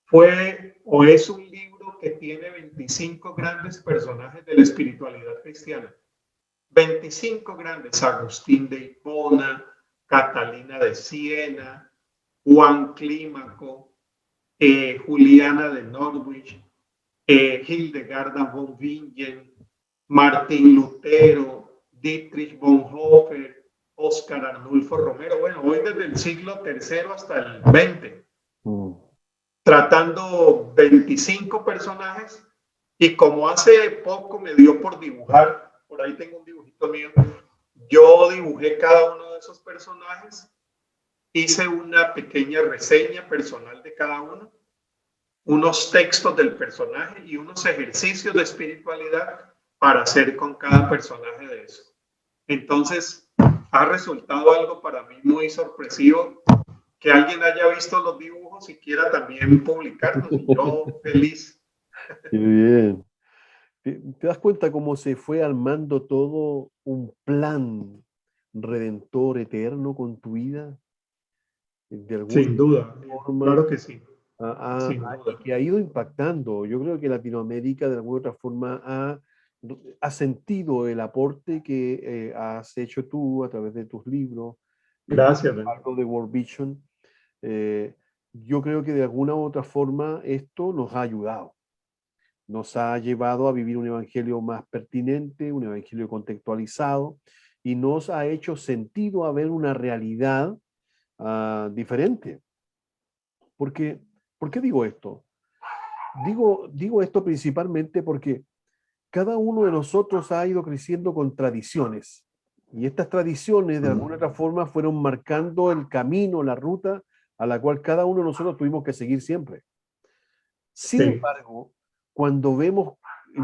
fue o es un libro que tiene 25 grandes personajes de la espiritualidad cristiana. 25 grandes: Agustín de Hipona, Catalina de Siena, Juan Clímaco, Juliana de Norwich, Hildegarda von Bingen, Martín Lutero, Dietrich Bonhoeffer, Óscar Arnulfo Romero. Bueno, hoy desde el siglo III hasta el XX, tratando 25 personajes. Y como hace poco me dio por dibujar, por ahí tengo un dibujito mío, yo dibujé cada uno de esos personajes, hice una pequeña reseña personal de cada uno, unos textos del personaje y unos ejercicios de espiritualidad para hacer con cada personaje de eso. Entonces, ha resultado algo para mí muy sorpresivo, que alguien haya visto los dibujos y quiera también publicarlos, y yo feliz. Qué bien. ¿Te das cuenta cómo se fue armando todo un plan redentor eterno con tu vida? De alguna Sin duda, forma, claro que sí. Sin duda. Que ha ido impactando. Yo creo que Latinoamérica de alguna u otra forma ha sentido el aporte que has hecho tú a través de tus libros. Gracias. Algo de World Vision. Yo creo que de alguna u otra forma esto nos ha ayudado. Nos ha llevado a vivir un evangelio más pertinente, un evangelio contextualizado, y nos ha hecho sentido a ver una realidad diferente. ¿Por qué digo esto? Digo esto principalmente porque cada uno de nosotros ha ido creciendo con tradiciones, y estas tradiciones de alguna otra forma fueron marcando el camino, la ruta a la cual cada uno de nosotros tuvimos que seguir siempre. Sin embargo, cuando vemos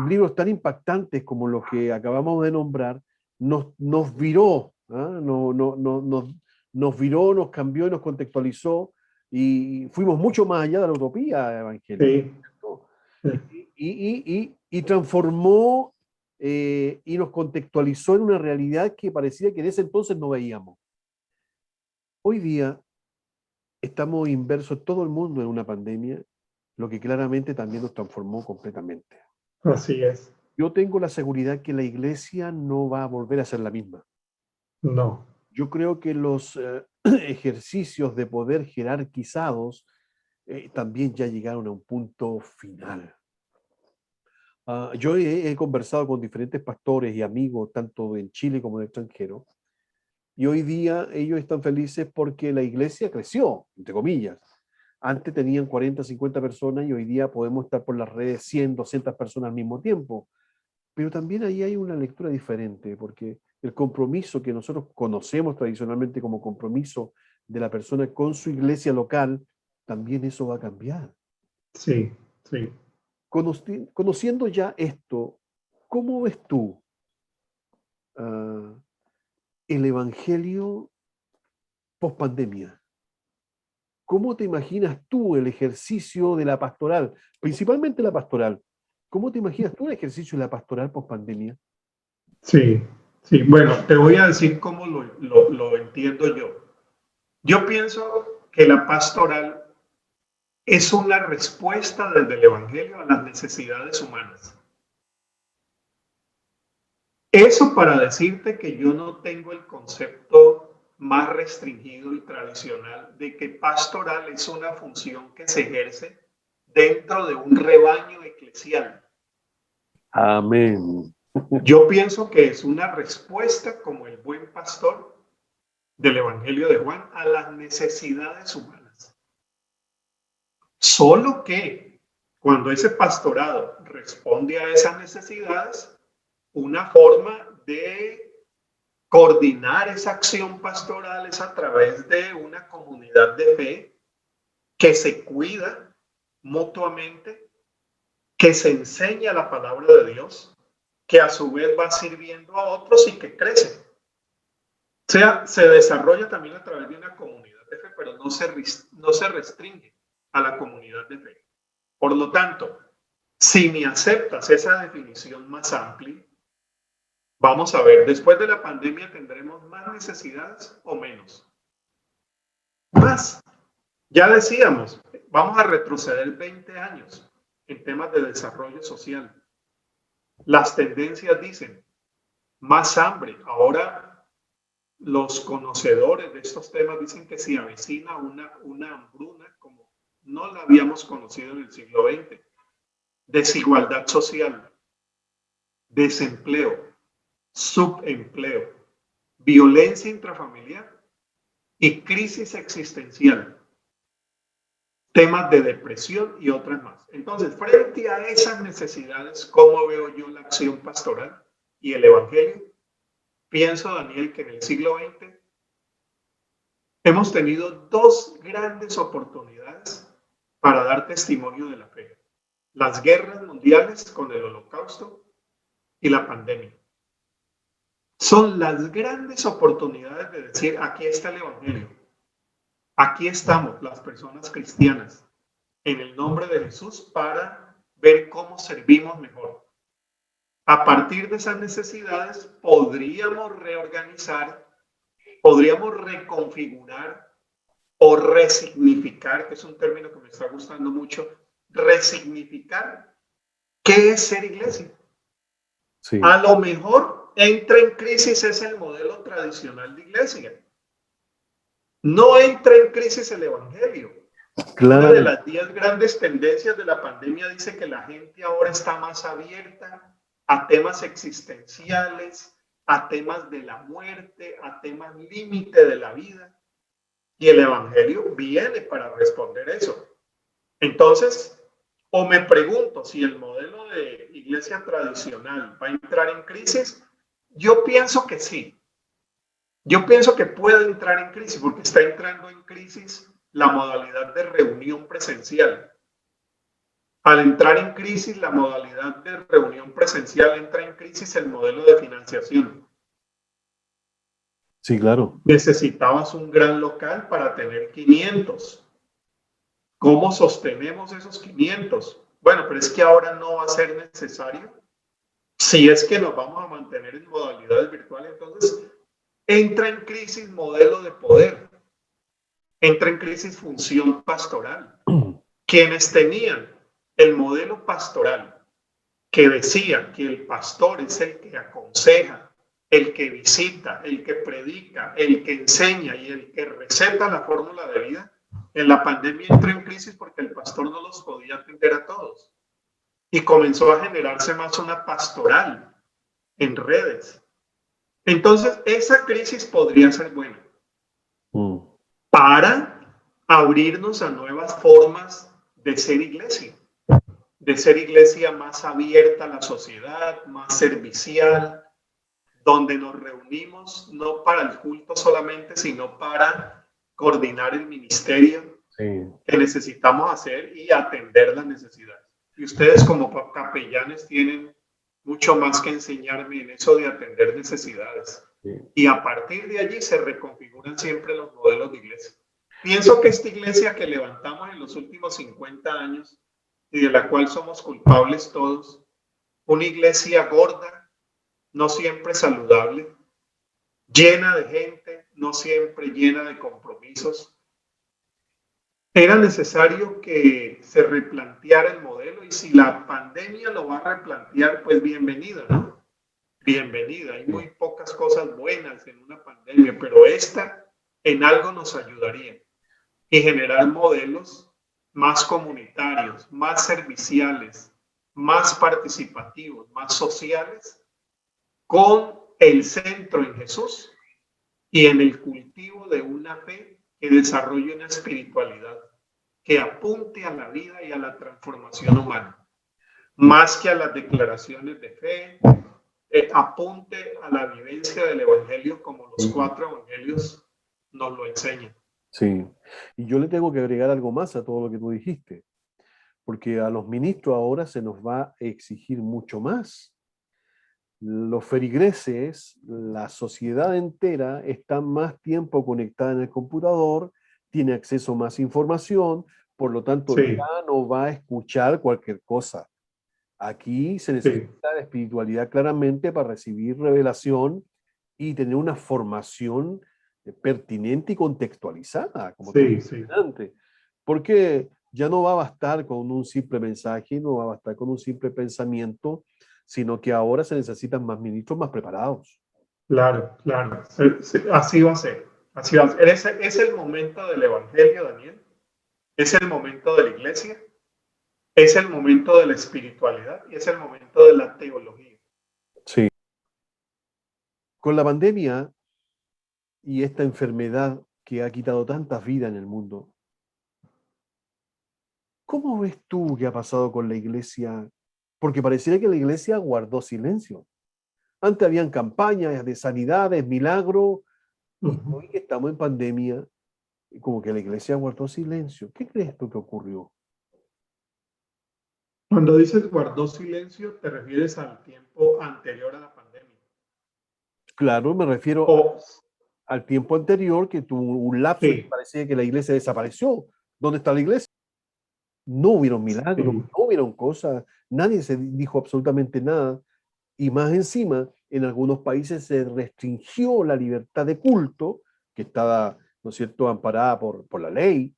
libros tan impactantes como los que acabamos de nombrar, nos viró, nos viró, nos cambió y nos contextualizó, y fuimos mucho más allá de la utopía evangélica. Y transformó y nos contextualizó en una realidad que parecía que en ese entonces no veíamos. Hoy día estamos inmersos todo el mundo en una pandemia, lo que claramente también nos transformó completamente. Así es. Yo tengo la seguridad que la iglesia no va a volver a ser la misma. No. Yo creo que los ejercicios de poder jerarquizados también ya llegaron a un punto final. Yo he conversado con diferentes pastores y amigos, tanto en Chile como en el extranjero, y hoy día ellos están felices porque la iglesia creció, entre comillas. Antes tenían 40, 50 personas y hoy día podemos estar por las redes 100, 200 personas al mismo tiempo. Pero también ahí hay una lectura diferente, porque el compromiso que nosotros conocemos tradicionalmente como compromiso de la persona con su iglesia local, también eso va a cambiar. Sí, sí. Conociendo ya esto, ¿cómo ves tú el evangelio post pandemia? ¿Cómo te imaginas tú el ejercicio de la pastoral, principalmente la pastoral? ¿Cómo te imaginas tú el ejercicio de la pastoral post pandemia? Sí, sí. Bueno, te voy a decir cómo lo entiendo yo. Yo pienso que la pastoral es una respuesta desde el Evangelio a las necesidades humanas. Eso para decirte que yo no tengo el concepto más restringido y tradicional de que pastoral es una función que se ejerce dentro de un rebaño eclesial. Amén. Yo pienso que es una respuesta como el buen pastor del Evangelio de Juan a las necesidades humanas. Solo que cuando ese pastorado responde a esas necesidades, una forma de coordinar esa acción pastoral es a través de una comunidad de fe que se cuida mutuamente, que se enseña la palabra de Dios, que a su vez va sirviendo a otros y que crece. O sea, se desarrolla también a través de una comunidad de fe, pero no se restringe a la comunidad de fe. Por lo tanto, si me aceptas esa definición más amplia, vamos a ver, después de la pandemia tendremos más necesidades o menos. Más. Ya decíamos, vamos a retroceder 20 años en temas de desarrollo social. Las tendencias dicen más hambre. Ahora los conocedores de estos temas dicen que se avecina una hambruna como no la habíamos conocido en el siglo XX. Desigualdad social, desempleo, subempleo, violencia intrafamiliar y crisis existencial, temas de depresión y otras más. Entonces, frente a esas necesidades, ¿cómo veo yo la acción pastoral y el evangelio? Pienso, Daniel, que en el siglo XX hemos tenido dos grandes oportunidades para dar testimonio de la fe. Las guerras mundiales con el Holocausto y la pandemia. Son las grandes oportunidades de decir, aquí está el evangelio. Aquí estamos las personas cristianas en el nombre de Jesús para ver cómo servimos mejor. A partir de esas necesidades podríamos reorganizar, podríamos reconfigurar o resignificar, que es un término que me está gustando mucho, resignificar qué es ser iglesia. Sí. A lo mejor entra en crisis es el modelo tradicional de iglesia. No entra en crisis el evangelio. Claro. Una de las 10 grandes tendencias de la pandemia dice que la gente ahora está más abierta a temas existenciales, a temas de la muerte, a temas límite de la vida. Y el evangelio viene para responder eso. Entonces, o me pregunto si el modelo de iglesia tradicional va a entrar en crisis. Yo pienso que sí. Yo pienso que puede entrar en crisis porque está entrando en crisis la modalidad de reunión presencial. Al entrar en crisis la modalidad de reunión presencial, entra en crisis el modelo de financiación. Sí, claro. Necesitabas un gran local para tener 500. ¿Cómo sostenemos esos 500? Bueno, pero es que ahora no va a ser necesario. Si es que nos vamos a mantener en modalidades virtuales, entonces entra en crisis modelo de poder. Entra en crisis función pastoral. Quienes tenían el modelo pastoral que decía que el pastor es el que aconseja, el que visita, el que predica, el que enseña y el que receta la fórmula de vida, en la pandemia entró en crisis porque el pastor no los podía atender a todos. Y comenzó a generarse más una pastoral en redes. Entonces, esa crisis podría ser buena para abrirnos a nuevas formas de ser iglesia más abierta a la sociedad, más servicial, donde nos reunimos no para el culto solamente, sino para coordinar el ministerio que necesitamos hacer y atender las necesidades. Y ustedes como capellanes tienen mucho más que enseñarme en eso de atender necesidades. Y a partir de allí se reconfiguran siempre los modelos de iglesia. Pienso que esta iglesia que levantamos en los últimos 50 años y de la cual somos culpables todos, una iglesia gorda, no siempre saludable, llena de gente, no siempre llena de compromisos. Era necesario que se replanteara el modelo y si la pandemia lo va a replantear, pues bienvenida, ¿no? Bienvenida. Hay muy pocas cosas buenas en una pandemia, pero esta en algo nos ayudaría y generar modelos más comunitarios, más serviciales, más participativos, más sociales, con el centro en Jesús y en el cultivo de una fe que desarrolle una espiritualidad que apunte a la vida y a la transformación humana, más que a las declaraciones de fe, apunte a la vivencia del evangelio como los 4 evangelios nos lo enseñan. Sí, y yo le tengo que agregar algo más a todo lo que tú dijiste, porque a los ministros ahora se nos va a exigir mucho más. Los feligreses, la sociedad entera, está más tiempo conectada en el computador, tiene acceso a más información, por lo tanto ya no va a escuchar cualquier cosa. Aquí se necesita la espiritualidad claramente para recibir revelación y tener una formación pertinente y contextualizada, como tú dijiste antes. Porque ya no va a bastar con un simple mensaje, no va a bastar con un simple pensamiento, sino que ahora se necesitan más ministros más preparados. Claro, claro. Así va a ser. Así va a ser. Es el momento del evangelio, Daniel. Es el momento de la iglesia. Es el momento de la espiritualidad y es el momento de la teología. Sí. Con la pandemia y esta enfermedad que ha quitado tantas vidas en el mundo, ¿cómo ves tú qué ha pasado con la iglesia? Porque pareciera que la iglesia guardó silencio. Antes habían campañas de sanidades, milagros, y hoy que estamos en pandemia, como que la iglesia guardó silencio. ¿Qué crees tú que ocurrió? Cuando dices guardó silencio, te refieres al tiempo anterior a la pandemia. Claro, me refiero al tiempo anterior que tuvo un lapso y parecía que la iglesia desapareció. ¿Dónde está la iglesia? No hubieron milagros, no hubieron cosas, nadie se dijo absolutamente nada. Y más encima, en algunos países se restringió la libertad de culto, que estaba, ¿no es cierto?, amparada por la ley,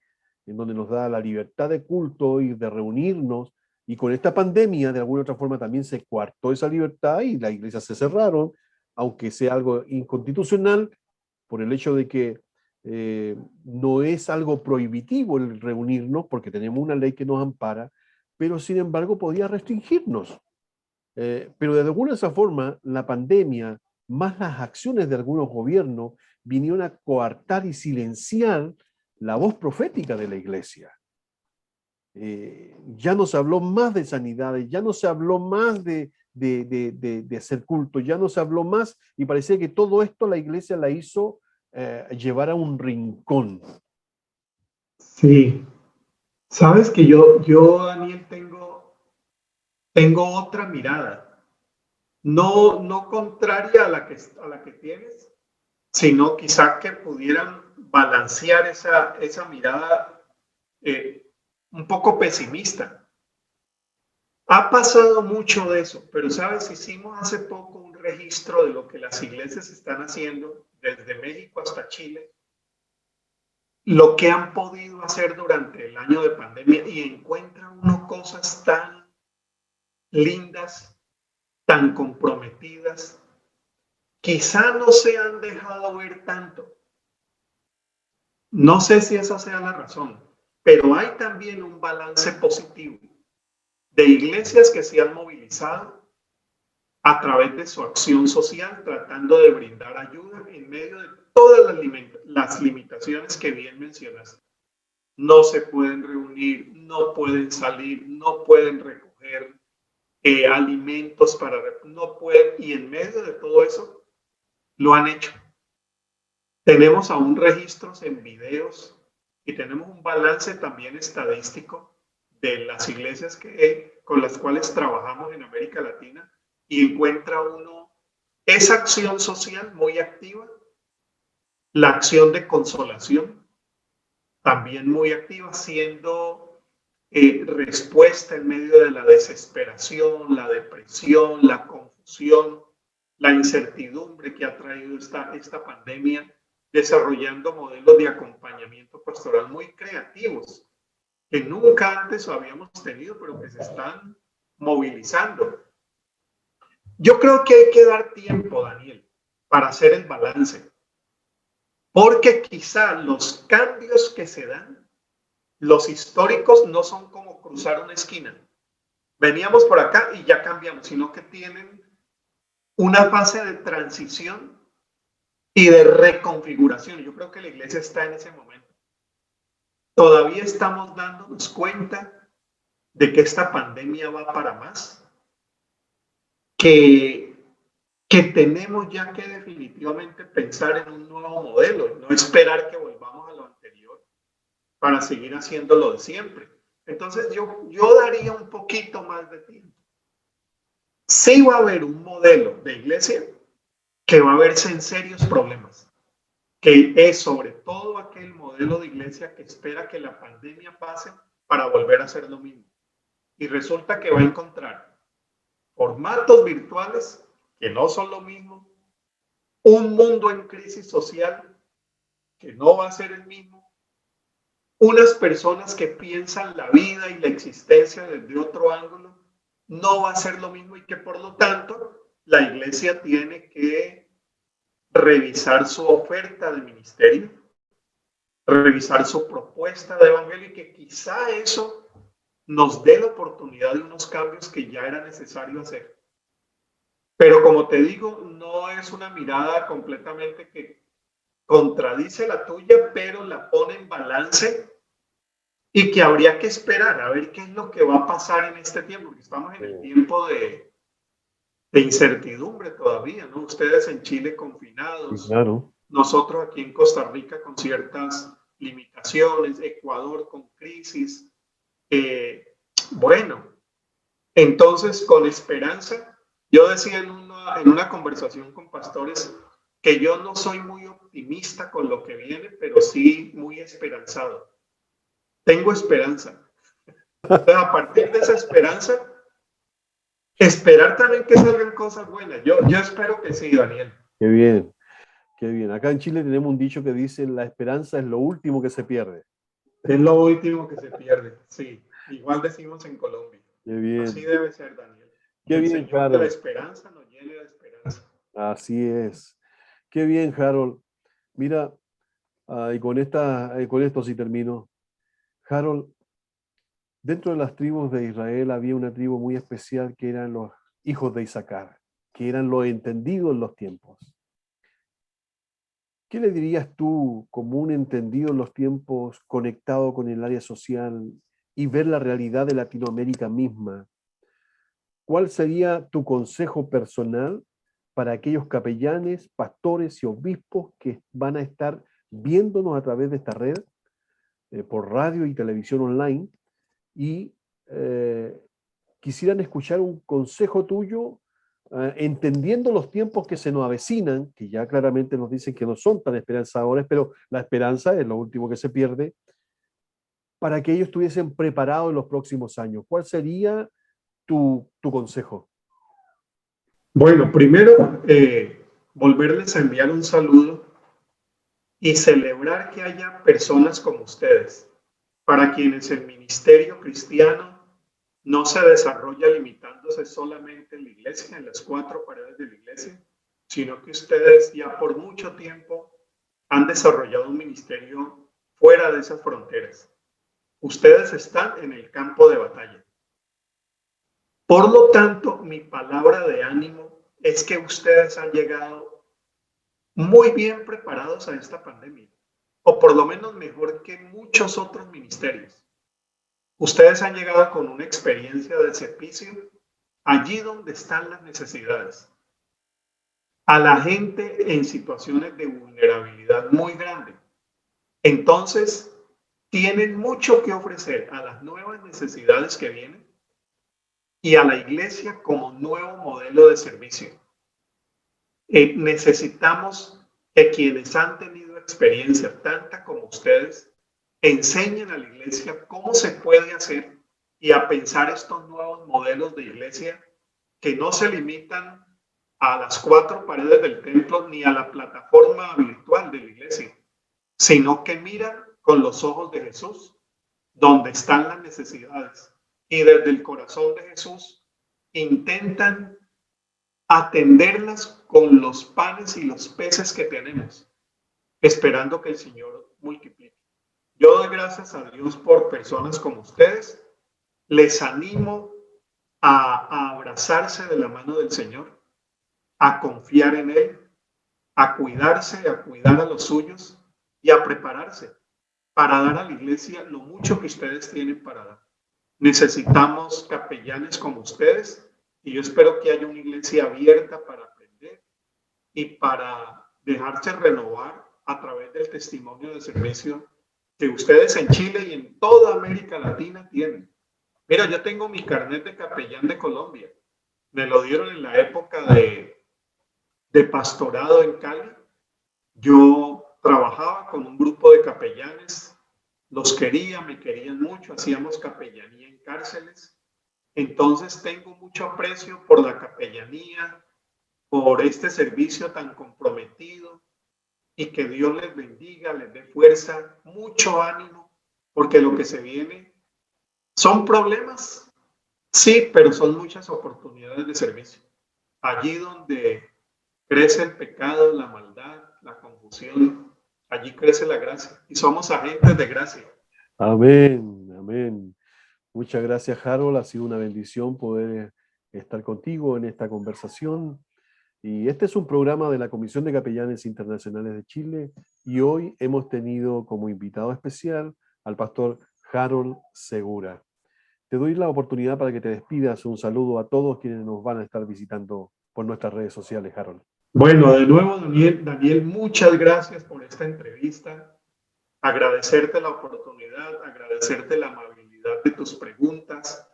en donde nos da la libertad de culto y de reunirnos. Y con esta pandemia, de alguna otra forma, también se coartó esa libertad y las iglesias se cerraron, aunque sea algo inconstitucional, por el hecho de que no es algo prohibitivo el reunirnos, porque tenemos una ley que nos ampara, pero sin embargo podía restringirnos. Pero de alguna esa forma, la pandemia, más las acciones de algunos gobiernos, vinieron a coartar y silenciar la voz profética de la iglesia. Ya no se habló más de sanidades, ya no se habló más de hacer culto, ya no se habló más, y parecía que todo esto la iglesia la hizo llevar a un rincón. Sí. Sabes que yo Daniel, tengo otra mirada. No contraria a la que tienes, sino quizá que pudieran balancear esa mirada un poco pesimista. Ha pasado mucho de eso, pero sabes, hicimos hace poco un registro de lo que las iglesias están haciendo desde México hasta Chile, lo que han podido hacer durante el año de pandemia, y encuentra uno cosas tan lindas, tan comprometidas, quizá no se han dejado ver tanto. No sé si esa sea la razón, pero hay también un balance positivo de iglesias que se han movilizado a través de su acción social, tratando de brindar ayuda en medio de todas las limitaciones que bien mencionaste. No se pueden reunir, no pueden salir, no pueden recoger alimentos no pueden, y en medio de todo eso lo han hecho. Tenemos aún registros en videos y tenemos un balance también estadístico de las iglesias con las cuales trabajamos en América Latina, y encuentra uno esa acción social muy activa, la acción de consolación también muy activa, siendo respuesta en medio de la desesperación, la depresión, la confusión, la incertidumbre que ha traído esta pandemia, desarrollando modelos de acompañamiento pastoral muy creativos que nunca antes habíamos tenido, pero que se están movilizando. Yo creo que hay que dar tiempo, Daniel, para hacer el balance, porque quizá los cambios que se dan, los históricos, no son como cruzar una esquina. Veníamos por acá y ya cambiamos, sino que tienen una fase de transición y de reconfiguración. Yo creo que la iglesia está en ese momento. Todavía estamos dándonos cuenta de que esta pandemia va para más, que tenemos ya que definitivamente pensar en un nuevo modelo, no esperar que volvamos a lo anterior para seguir haciendo lo de siempre. Entonces yo daría un poquito más de tiempo. Sí va a haber un modelo de iglesia que va a verse en serios problemas, que es sobre todo aquel modelo de iglesia que espera que la pandemia pase para volver a hacer lo mismo. Y resulta que va a encontrar formatos virtuales que no son lo mismo, un mundo en crisis social que no va a ser el mismo, unas personas que piensan la vida y la existencia desde otro ángulo, no va a ser lo mismo, y que por lo tanto la iglesia tiene que revisar su oferta de ministerio, revisar su propuesta de evangelio, y que quizá eso nos dé la oportunidad de unos cambios que ya era necesario hacer. Pero como te digo, no es una mirada completamente que contradice la tuya, pero la pone en balance, y que habría que esperar a ver qué es lo que va a pasar en este tiempo, porque estamos en el tiempo de incertidumbre todavía, ¿no? Ustedes en Chile confinados, Claro. nosotros aquí en Costa Rica con ciertas limitaciones, Ecuador con crisis. Bueno, entonces con esperanza. Yo decía en una conversación con pastores que yo no soy muy optimista con lo que viene, pero sí muy esperanzado. Tengo esperanza. Entonces, a partir de esa esperanza, esperar también que salgan cosas buenas. Yo espero que sí, Daniel. Qué bien, qué bien. Acá en Chile tenemos un dicho que dice: la esperanza es lo último que se pierde. Es lo último que se pierde, sí. Igual decimos en Colombia. Qué bien. Así debe ser, Daniel. Qué el bien, Señor Harold. de la esperanza nos llene de esperanza. Así es. Qué bien, Harold. Mira, y con esto sí termino. Harold, dentro de las tribus de Israel había una tribu muy especial que eran los hijos de Isaacar, que eran los entendidos en los tiempos. ¿Qué le dirías tú como un entendido en los tiempos, conectado con el área social y ver la realidad de Latinoamérica misma? ¿Cuál sería tu consejo personal para aquellos capellanes, pastores y obispos que van a estar viéndonos a través de esta red, por radio y televisión online, y quisieran escuchar un consejo tuyo, entendiendo los tiempos que se nos avecinan, que ya claramente nos dicen que no son tan esperanzadores, pero la esperanza es lo último que se pierde, para que ellos estuviesen preparados en los próximos años? ¿Cuál sería tu consejo? Bueno, primero, volverles a enviar un saludo y celebrar que haya personas como ustedes, para quienes el ministerio cristiano no se desarrolla limitándose solamente en la iglesia, en las 4 paredes de la iglesia, sino que ustedes ya por mucho tiempo han desarrollado un ministerio fuera de esas fronteras. Ustedes están en el campo de batalla. Por lo tanto, mi palabra de ánimo es que ustedes han llegado muy bien preparados a esta pandemia, o por lo menos mejor que muchos otros ministerios. Ustedes han llegado con una experiencia de servicio allí donde están las necesidades, a la gente en situaciones de vulnerabilidad muy grande. Entonces, tienen mucho que ofrecer a las nuevas necesidades que vienen y a la iglesia como nuevo modelo de servicio. Necesitamos que quienes han tenido experiencia tanta como ustedes enseñen a la iglesia cómo se puede hacer y a pensar estos nuevos modelos de iglesia que no se limitan a las 4 paredes del templo ni a la plataforma virtual de la iglesia, sino que miran con los ojos de Jesús donde están las necesidades y desde el corazón de Jesús intentan atenderlas con los panes y los peces que tenemos, esperando que el Señor multiplique. Yo doy gracias a Dios por personas como ustedes. Les animo a abrazarse de la mano del Señor, a confiar en Él, a cuidarse, a cuidar a los suyos y a prepararse para dar a la iglesia lo mucho que ustedes tienen para dar. Necesitamos capellanes como ustedes y yo espero que haya una iglesia abierta para aprender y para dejarse renovar a través del testimonio de servicio que ustedes en Chile y en toda América Latina tienen. Mira, yo tengo mi carnet de capellán de Colombia. Me lo dieron en la época de pastorado en Cali. Yo trabajaba con un grupo de capellanes, los quería, me querían mucho, hacíamos capellanía en cárceles. Entonces tengo mucho aprecio por la capellanía, por este servicio tan comprometido, y que Dios les bendiga, les dé fuerza, mucho ánimo, porque lo que se viene son problemas, sí, pero son muchas oportunidades de servicio. Allí donde crece el pecado, la maldad, la confusión, allí crece la gracia y somos agentes de gracia. Amén, amén. Muchas gracias, Harold. Ha sido una bendición poder estar contigo en esta conversación. Y este es un programa de la Comisión de Capellanes Internacionales de Chile y hoy hemos tenido como invitado especial al pastor Harold Segura. Te doy la oportunidad para que te despidas. Un saludo a todos quienes nos van a estar visitando por nuestras redes sociales, Harold. Bueno, de nuevo, Daniel, muchas gracias por esta entrevista. Agradecerte la oportunidad, agradecerte la amabilidad de tus preguntas.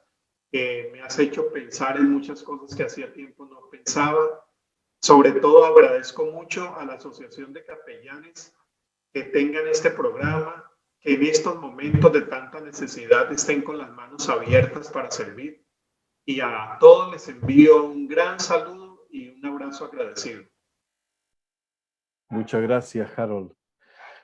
Me has hecho pensar en muchas cosas que hacía tiempo no pensaba. Sobre todo agradezco mucho a la Asociación de Capellanes que tengan este programa, que en estos momentos de tanta necesidad estén con las manos abiertas para servir. Y a todos les envío un gran saludo y un abrazo agradecido. Muchas gracias, Harold.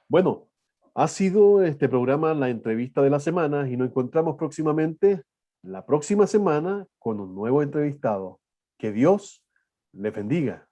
Bueno, ha sido este programa la entrevista de la semana y nos encontramos próximamente la próxima semana con un nuevo entrevistado. Que Dios les bendiga.